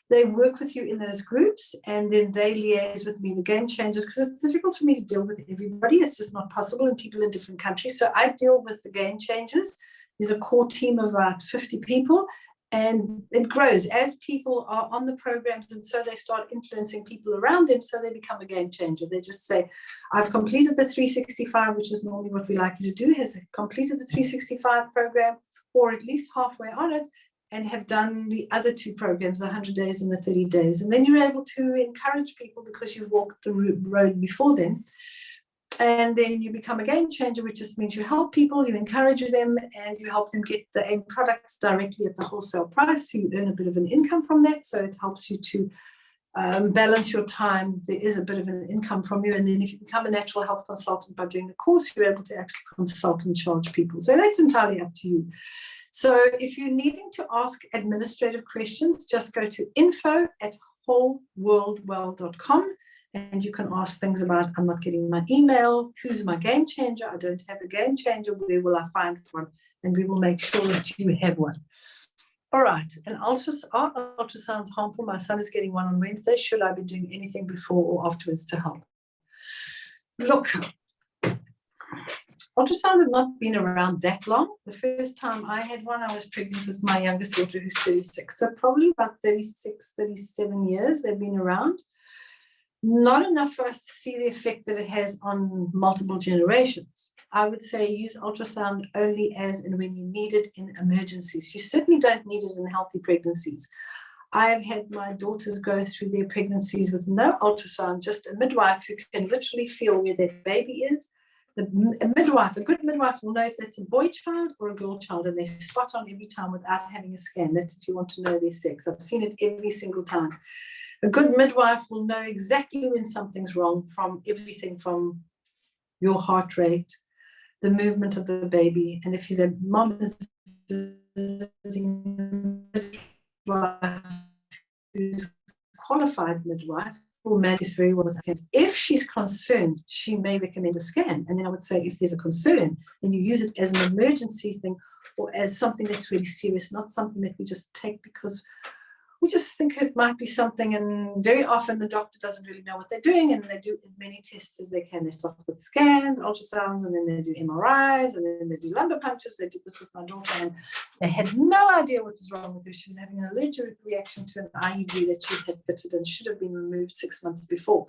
They work with you in those groups, and then they liaise with me, the Game Changers, because it's difficult for me to deal with everybody. It's just not possible, and people in different countries. So I deal with the Game Changers. There's a core team of about 50 people, And it grows as people are on the programs, and so they start influencing people around them, so they become a game changer. They just say, I've completed the 365, which is normally what we like you to do, has completed the 365 program, or at least halfway on it, and have done the other two programs, the 100 days and the 30 days. And then you're able to encourage people because you've walked the road before them. And then you become a game changer, which just means you help people, you encourage them, and you help them get the end products directly at the wholesale price. So you earn a bit of an income from that. So it helps you to balance your time. There is a bit of an income from you. And then if you become a natural health consultant by doing the course, you're able to actually consult and charge people. So that's entirely up to you. So if you're needing to ask administrative questions, just go to info@wholeworldwell.com. And you can ask things about, I'm not getting my email, who's my game changer, I don't have a game changer, where will I find one? And we will make sure that you have one. All right, and are ultrasounds harmful? My son is getting one on Wednesday. Should I be doing anything before or afterwards to help? Look, ultrasound has not been around that long. The first time I had one, I was pregnant with my youngest daughter, who's 36. So probably about 36, 37 years they've been around. Not enough for us to see the effect that it has on multiple generations. I would say use ultrasound only as and when you need it in emergencies. You certainly don't need it in healthy pregnancies. I have had my daughters go through their pregnancies with no ultrasound, just a midwife who can literally feel where their baby is. A good midwife will know if that's a boy child or a girl child, and they're spot on every time without having a scan. That's if you want to know their sex. I've seen it every single time. A good midwife will know exactly when something's wrong, from everything from your heart rate, the movement of the baby, and if the mom is visiting a midwife who's qualified midwife, will manage this very well with kids. If she's concerned, she may recommend a scan. And then I would say, if there's a concern, then you use it as an emergency thing or as something that's really serious, not something that we just take because we just think it might be something. And very often the doctor doesn't really know what they're doing, and they do as many tests as they can. They start with scans, ultrasounds, and then they do MRIs, and then they do lumbar punctures. They did this with my daughter, and they had no idea what was wrong with her. She was having an allergic reaction to an IUD that she had fitted and should have been removed 6 months before.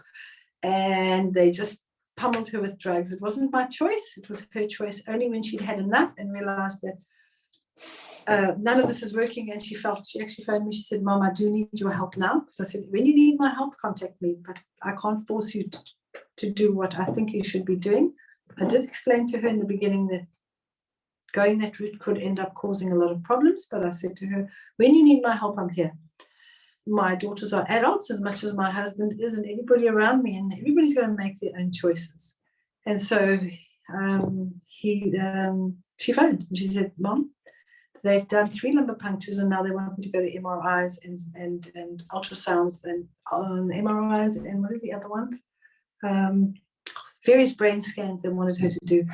And they just pummeled her with drugs. It wasn't my choice. It was her choice only when she'd had enough and realized that none of this is working. And she actually phoned me. She said, Mom, I do need your help now. Because I said, when you need my help, contact me, but I can't force you to do what I think you should be doing. I did explain to her in the beginning that going that route could end up causing a lot of problems, but I said to her, when you need my help, I'm here. My daughters are adults as much as my husband is, and everybody around me, and everybody's going to make their own choices. And so she phoned and she said, Mom, they've done 3 lumbar punctures, and now they want me to go to MRIs and ultrasounds and MRIs, and what is the other ones? Various brain scans they wanted her to do.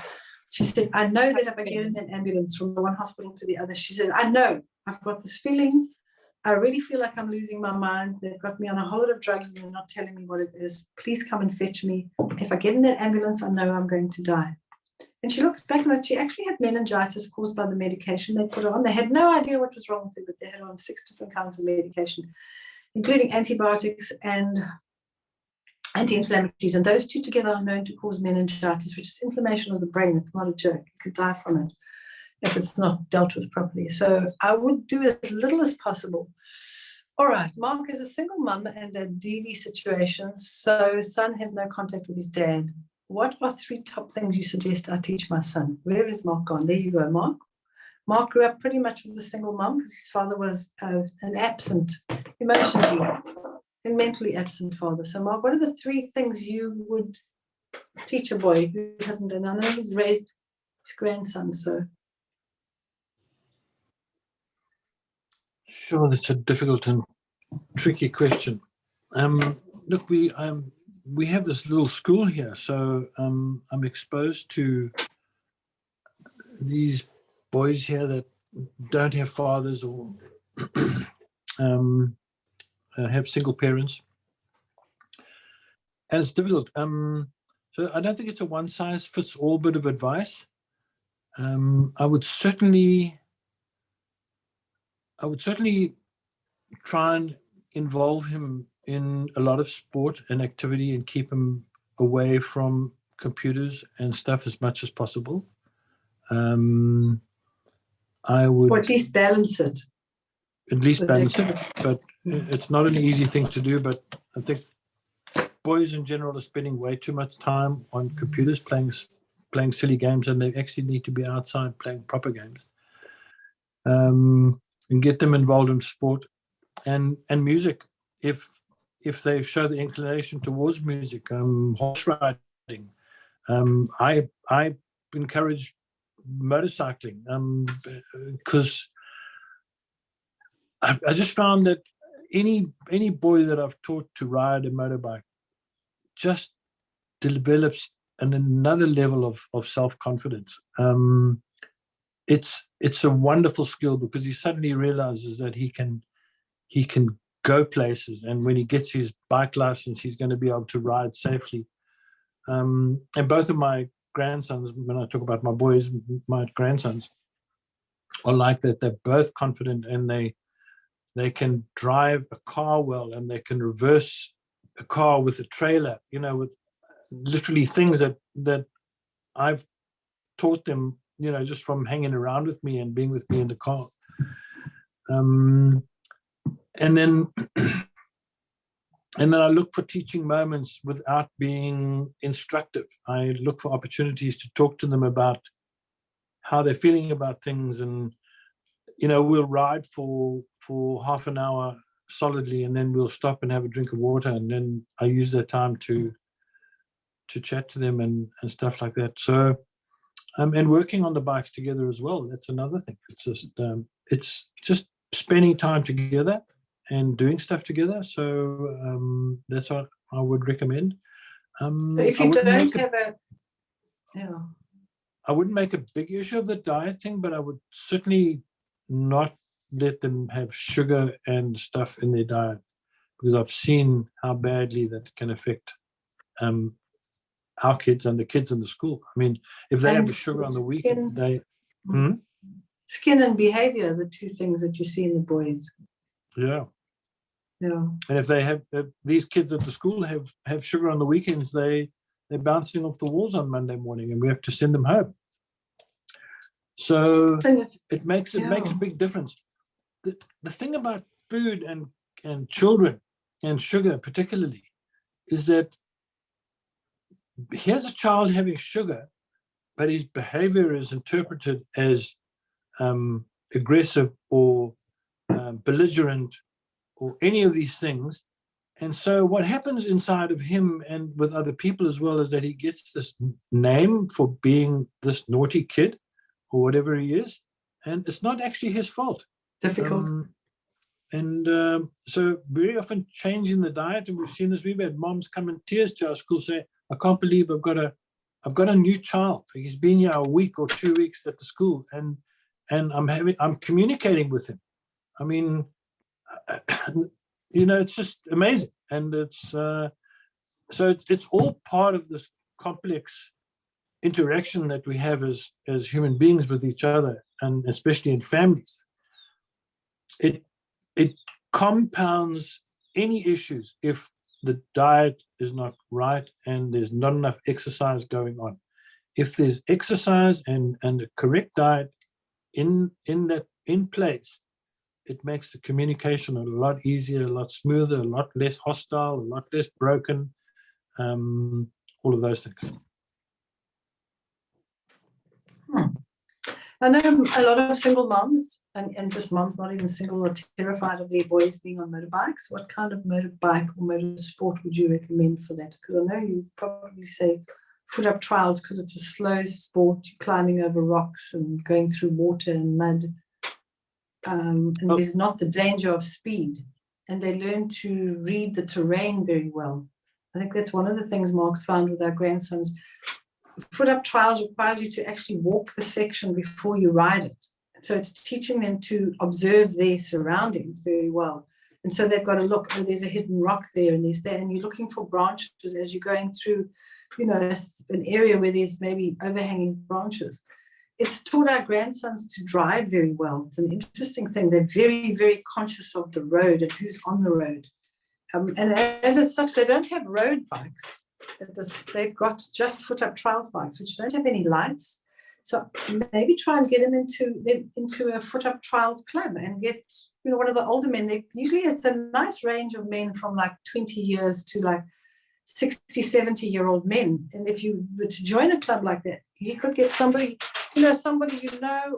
She said, I know that if I get in that ambulance from one hospital to the other, she said, I know, I've got this feeling. I really feel like I'm losing my mind. They've got me on a whole lot of drugs and they're not telling me what it is. Please come and fetch me. If I get in that ambulance, I know I'm going to die. And she looks back and she actually had meningitis caused by the medication they put her on. They had no idea what was wrong with her, but they had her on 6 different kinds of medication, including antibiotics and anti-inflammatories. And those two together are known to cause meningitis, which is inflammation of the brain. It's not a joke. You could die from it if it's not dealt with properly. So I would do as little as possible. All right, Mark is a single mum and a DV situation, so son has no contact with his dad. What are 3 top things you suggest I teach my son? Where is Mark gone? There you go, Mark. Mark grew up pretty much with a single mum because his father was an absent, emotionally and mentally absent father. So Mark, what are the 3 things you would teach a boy who hasn't done? I know he's raised his grandson, so. Sure, that's a difficult and tricky question. Look, we have this little school here, so I'm exposed to these boys here that don't have fathers or have single parents, and it's difficult. So I don't think it's a one-size-fits-all bit of advice. I would certainly I would certainly try and involve him in a lot of sport and activity and keep him away from computers and stuff as much as possible. I would Or at least balance it. At least balance it, but it's not an easy thing to do. But I think boys in general are spending way too much time on computers playing silly games, and they actually need to be outside playing proper games. And get them involved in sport and music if they show the inclination towards music. Horse riding. I encourage motorcycling because I just found that any boy that I've taught to ride a motorbike just develops another level of self-confidence. It's a wonderful skill because he suddenly realizes that he can go places, and when he gets his bike license, he's going to be able to ride safely. And both of my grandsons, when I talk about my boys, my grandsons are like that. They're both confident, and they can drive a car well, and they can reverse a car with a trailer, with literally things that I've taught them, just from hanging around with me and being with me in the car. And then I look for teaching moments without being instructive. I look for opportunities to talk to them about how they're feeling about things, and we'll ride for half an hour solidly, and then we'll stop and have a drink of water, and then I use that time to chat to them and stuff like that. So and working on the bikes together as well, that's another thing. It's just spending time together and doing stuff together. So that's what I would recommend. So if you don't have I wouldn't make a big issue of the diet thing, but I would certainly not let them have sugar and stuff in their diet, because I've seen how badly that can affect our kids and the kids in the school. I mean, if they have sugar on the weekend, skin and behavior, the two things that you see in the boys. Yeah. Yeah. And if they have these kids at the school have sugar on the weekends, they're bouncing off the walls on Monday morning, and we have to send them home. So it makes a big difference. The thing about food and children and sugar particularly is that here's a child having sugar, but his behavior is interpreted as aggressive or belligerent or any of these things. And so what happens inside of him and with other people as well is that he gets this name for being this naughty kid or whatever he is, and it's not actually his fault. Difficult. So very often changing the diet, and we've seen this, we've had moms come in tears to our school say, I can't believe I've got a new child. He's been here a week or 2 weeks at the school, and I'm communicating with him. I mean, it's just amazing. And it's all part of this complex interaction that we have as human beings with each other, and especially in families. It compounds any issues if the diet is not right and there's not enough exercise going on. If there's exercise and a correct diet in place, it makes the communication a lot easier, a lot smoother, a lot less hostile, a lot less broken, all of those things. I know a lot of single moms and just moms not even single are terrified of their boys being on motorbikes. What kind of motorbike or motorsport would you recommend for that? Because I know you probably say foot up trials because it's a slow sport, you're climbing over rocks and going through water and mud. And there's not the danger of speed, and they learn to read the terrain very well. I think that's one of the things Mark's found with our grandsons. Foot up trials requires you to actually walk the section before you ride it. So it's teaching them to observe their surroundings very well. And so they've got to look, there's a hidden rock there, and there's that, and you're looking for branches as you're going through, an area where there's maybe overhanging branches. it's taught our grandsons to drive very well. It's an interesting thing. They're very, very conscious of the road and who's on the road. And as it's such, they don't have road bikes. They've got just foot-up trials bikes, which don't have any lights. So maybe try and get them into a foot-up trials club and get, one of the older men. Usually it's a nice range of men from like 20 years to like 60, 70-year-old men. And if you were to join a club like that, you could get somebody, somebody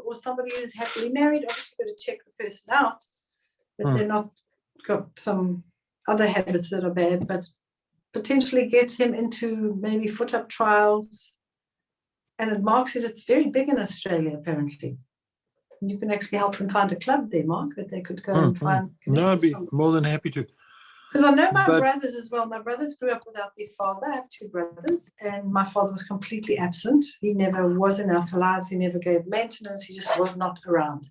or somebody who's happily married. Obviously, you've got to check the person out, but they're not got some other habits that are bad, but potentially get him into maybe foot-up trials. And Mark says it's very big in Australia, apparently. You can actually help them find a club there, Mark, that they could go and find. No, I'd be more than happy to. Because I know my brothers as well. My brothers grew up without their father. I have two brothers, and my father was completely absent. He never was in our lives. He never gave maintenance. He just was not around.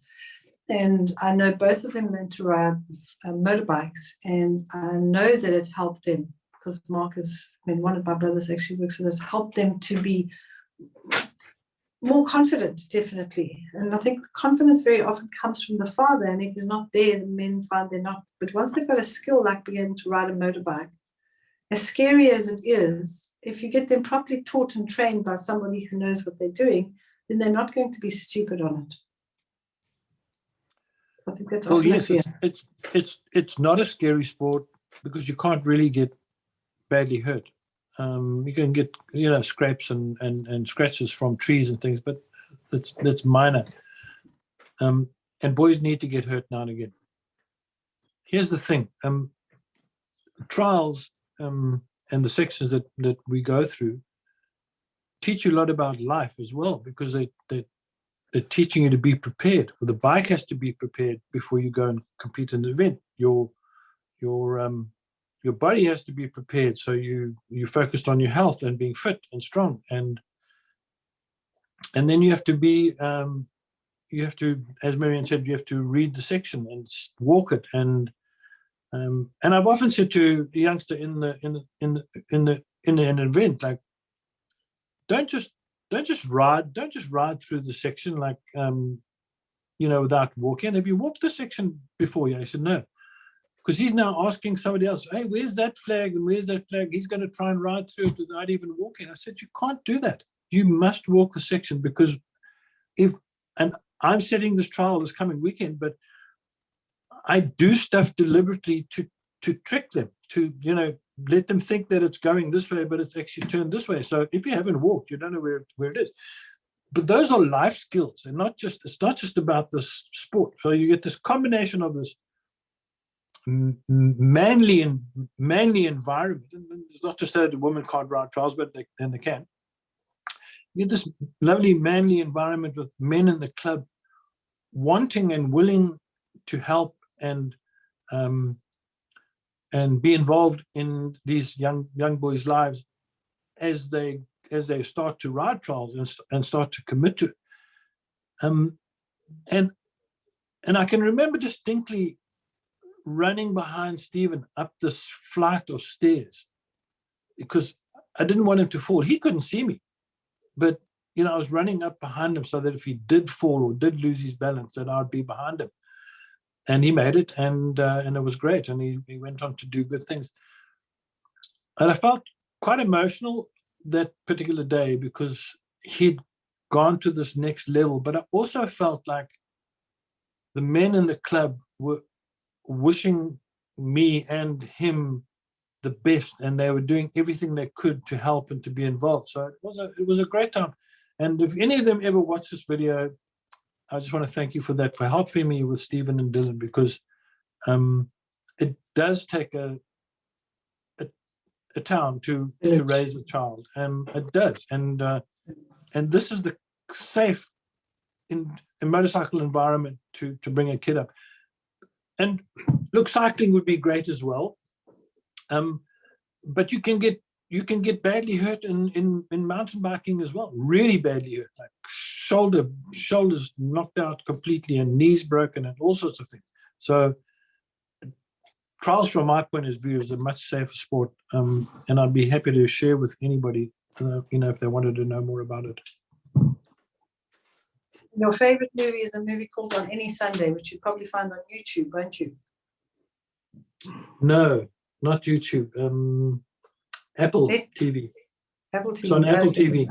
And I know both of them learned to ride motorbikes, and I know that it helped them because Mark one of my brothers actually works with us, helped them to be more confident, definitely. And I think confidence very often comes from the father, and if he's not there, the men find they're not. But once they've got a skill like being able to ride a motorbike, as scary as it is, if you get them properly taught and trained by somebody who knows what they're doing, then they're not going to be stupid on it. I think that's often yes, it's not a scary sport because you can't really get badly hurt. You can get scrapes and scratches from trees and things, but that's minor. And boys need to get hurt now and again. Here's the thing: trials and the sections that we go through teach you a lot about life as well, because they're teaching you to be prepared. Well, the bike has to be prepared before you go and complete an event. Your body has to be prepared, so you focused on your health and being fit and strong, and then you have to be as Marianne said, you have to read the section and walk it, and I've often said to a youngster in an event, like, don't just ride through the section like without walking. Have you walked the section before? Yeah, I said no. Because he's now asking somebody else, hey, where's that flag and where's that flag? He's going to try and ride through it without even walking. I said, you can't do that. You must walk the section, because and I'm setting this trial this coming weekend, but I do stuff deliberately to trick them, to, let them think that it's going this way, but it's actually turned this way. So if you haven't walked, you don't know where it is. But those are life skills, and it's not just about this sport. So you get this combination of this manly environment, and it's not to say that a woman can't ride trials, but they can. You get this lovely manly environment with men in the club wanting and willing to help and be involved in these young boys' lives as they start to ride trials and start to commit to it. And I can remember distinctly running behind Stephen up this flight of stairs because I didn't want him to fall. He couldn't see me, but I was running up behind him so that if he did fall or did lose his balance, that I'd be behind him. And he made it, and it was great. And he went on to do good things. And I felt quite emotional that particular day because he'd gone to this next level. But I also felt like the men in the club were wishing me and him the best, and they were doing everything they could to help and to be involved. So it was a great time. And if any of them ever watch this video, I just want to thank you for that, for helping me with Stephen and Dylan, because it does take a town to raise a child. It does, and this is the safe in a motorcycle environment to bring a kid up. And look, cycling would be great as well, but you can get badly hurt in mountain biking as well, really badly hurt, like shoulders knocked out completely and knees broken and all sorts of things. So trials, from my point of view, is a much safer sport, and I'd be happy to share with anybody, if they wanted to know more about it. Your favorite movie is a movie called On Any Sunday, which you probably find on YouTube, won't you? No, not YouTube. Apple TV. Apple TV. It's on Apple TV.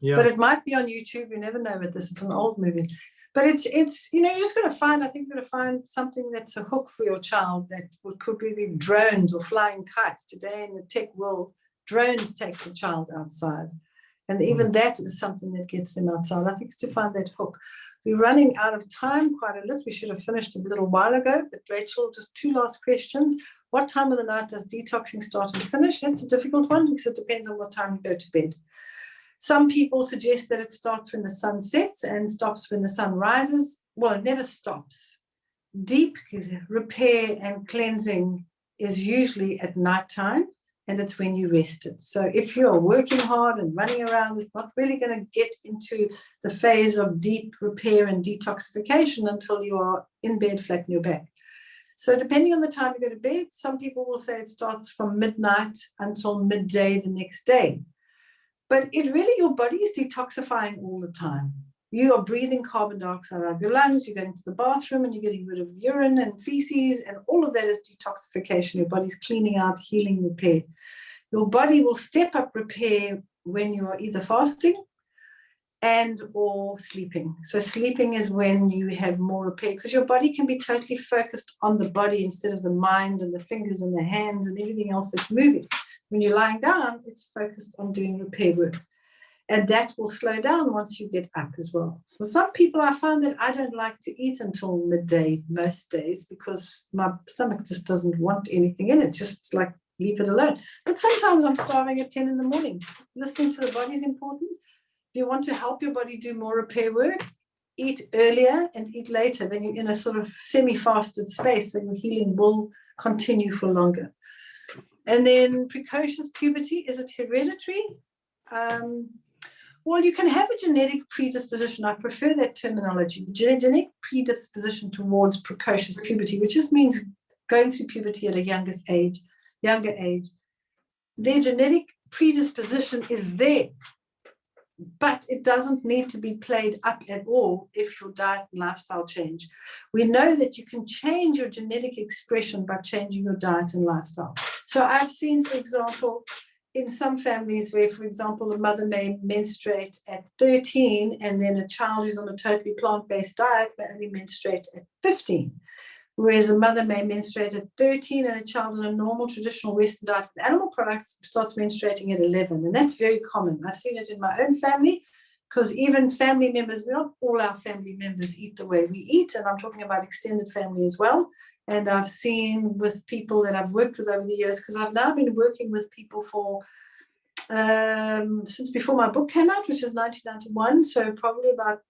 Yeah. But it might be on YouTube. You never know with this. It's an old movie. But it's you know, you're just going to find, I think you're going to find something that's a hook for your child that could be drones or flying kites. Today in the tech world, drones takes the child outside. And even that is something that gets them outside. I think it's to find that hook. We're running out of time quite a lot. We should have finished a little while ago. But Rachel, just 2 last questions. What time of the night does detoxing start and finish? That's a difficult one because it depends on what time you go to bed. Some people suggest that it starts when the sun sets and stops when the sun rises. Well, it never stops. Deep repair and cleansing is usually at nighttime, and it's when you rested. So if you're working hard and running around, it's not really going to get into the phase of deep repair and detoxification until you are in bed flat on your back. So depending on the time you go to bed, some people will say it starts from midnight until midday the next day. But it really, your body is detoxifying all the time. You are breathing carbon dioxide out of your lungs, you're going to the bathroom and you're getting rid of urine and feces, and all of that is detoxification. Your body's cleaning out, healing, repair. Your body will step up repair when you are either fasting and or sleeping. So sleeping is when you have more repair, because your body can be totally focused on the body instead of the mind and the fingers and the hands and everything else that's moving. When you're lying down, it's focused on doing repair work. And that will slow down once you get up as well. For some people, I find that I don't like to eat until midday most days because my stomach just doesn't want anything in it. Just like leave it alone. But sometimes I'm starving at 10 in the morning. Listening to the body is important. If you want to help your body do more repair work, eat earlier and eat later. Then you're in a sort of semi-fasted space, so your healing will continue for longer. And then precocious puberty, is it hereditary? Well, you can have a genetic predisposition. I prefer that terminology, the genetic predisposition towards precocious puberty, which just means going through puberty at a younger age. Their genetic predisposition is there, but it doesn't need to be played up at all if your diet and lifestyle change. We know that you can change your genetic expression by changing your diet and lifestyle. So I've seen, for example, in some families where, for example, a mother may menstruate at 13 and then a child who's on a totally plant-based diet may only menstruate at 15. Whereas a mother may menstruate at 13 and a child on a normal traditional Western diet with animal products starts menstruating at 11. And that's very common. I've seen it in my own family because even family members, not all our family members eat the way we eat. And I'm talking about extended family as well. And I've seen with people that I've worked with over the years, because I've now been working with people for since before my book came out, which is 1991. So probably about,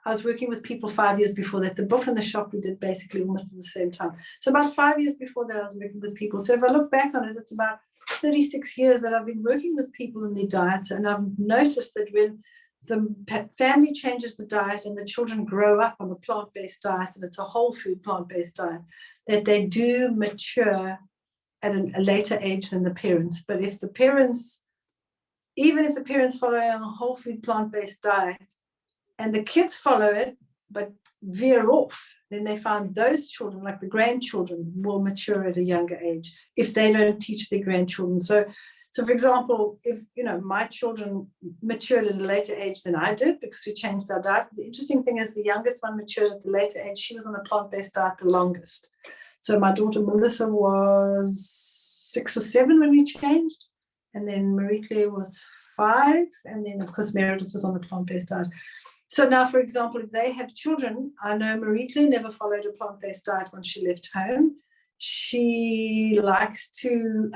I was working with people 5 years before that. The book and the shop we did basically almost at the same time. So about 5 years before that, I was working with people. So if I look back on it, it's about 36 years that I've been working with people in their diets. And I've noticed that when the family changes the diet and the children grow up on a plant-based diet, and it's a whole food plant-based diet, that they do mature at a later age than the parents. But if the parents, even if the parents follow a whole food plant-based diet and the kids follow it but veer off, then they find those children, like the grandchildren, will mature at a younger age if they don't teach their grandchildren. So for example, if my children matured at a later age than I did because we changed our diet. The interesting thing is the youngest one matured at the later age. She was on a plant-based diet the longest. So my daughter Melissa was 6 or 7 when we changed, and then Marie Claire was 5, and then of course Meredith was on the plant-based diet. So now, for example, if they have children, I know Marie Claire never followed a plant-based diet when she left home. She likes to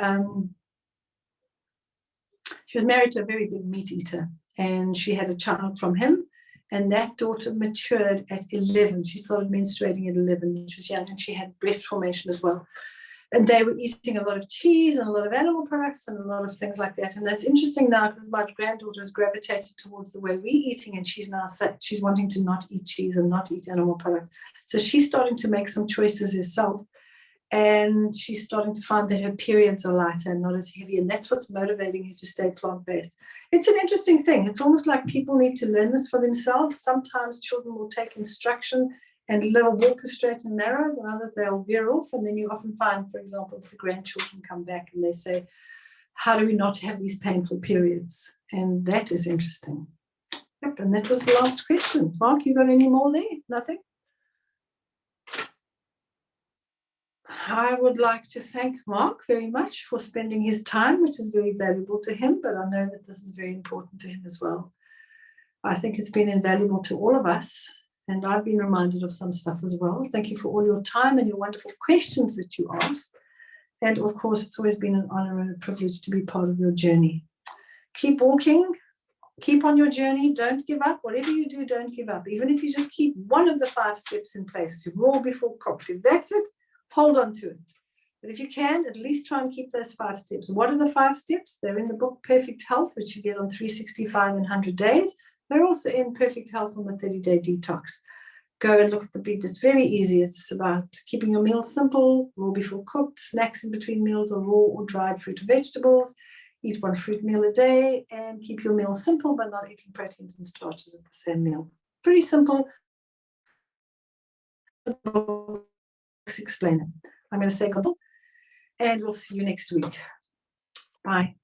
she was married to a very big meat eater, and she had a child from him, and that daughter matured at 11. She started menstruating at 11, which was young, and she had breast formation as well. And they were eating a lot of cheese and a lot of animal products and a lot of things like that. And that's interesting now because my granddaughter's gravitated towards the way we're eating, and she's wanting to not eat cheese and not eat animal products. So she's starting to make some choices herself. And she's starting to find that her periods are lighter and not as heavy. And that's what's motivating her to stay plant-based. It's an interesting thing. It's almost like people need to learn this for themselves. Sometimes children will take instruction and they'll walk the straight and narrows, and others they'll veer off. And then you often find, for example, if the grandchildren come back and they say, how do we not have these painful periods? And that is interesting. Yep, and that was the last question. Mark, you got any more there? Nothing? I would like to thank Mark very much for spending his time, which is very valuable to him, but I know that this is very important to him as well. I think it's been invaluable to all of us, and I've been reminded of some stuff as well. Thank you for all your time and your wonderful questions that you asked. And of course, it's always been an honor and a privilege to be part of your journey. Keep walking, keep on your journey, don't give up. Whatever you do, don't give up. Even if you just keep one of the 5 steps in place, you roar before cooked. If that's it, hold on to it. But if you can, at least try and keep those 5 steps. What are the 5 steps? They're in the book Perfect Health, which you get on 365 and 100 days. They're also in Perfect Health on the 30-day detox. Go and look at the beat. It's very easy. It's about keeping your meals simple, raw before cooked, snacks in between meals or raw or dried fruit or vegetables. Eat 1 fruit meal a day and keep your meals simple, but not eating proteins and starches at the same meal. Pretty simple. Explain it. I'm going to say goodbye, and we'll see you next week. Bye.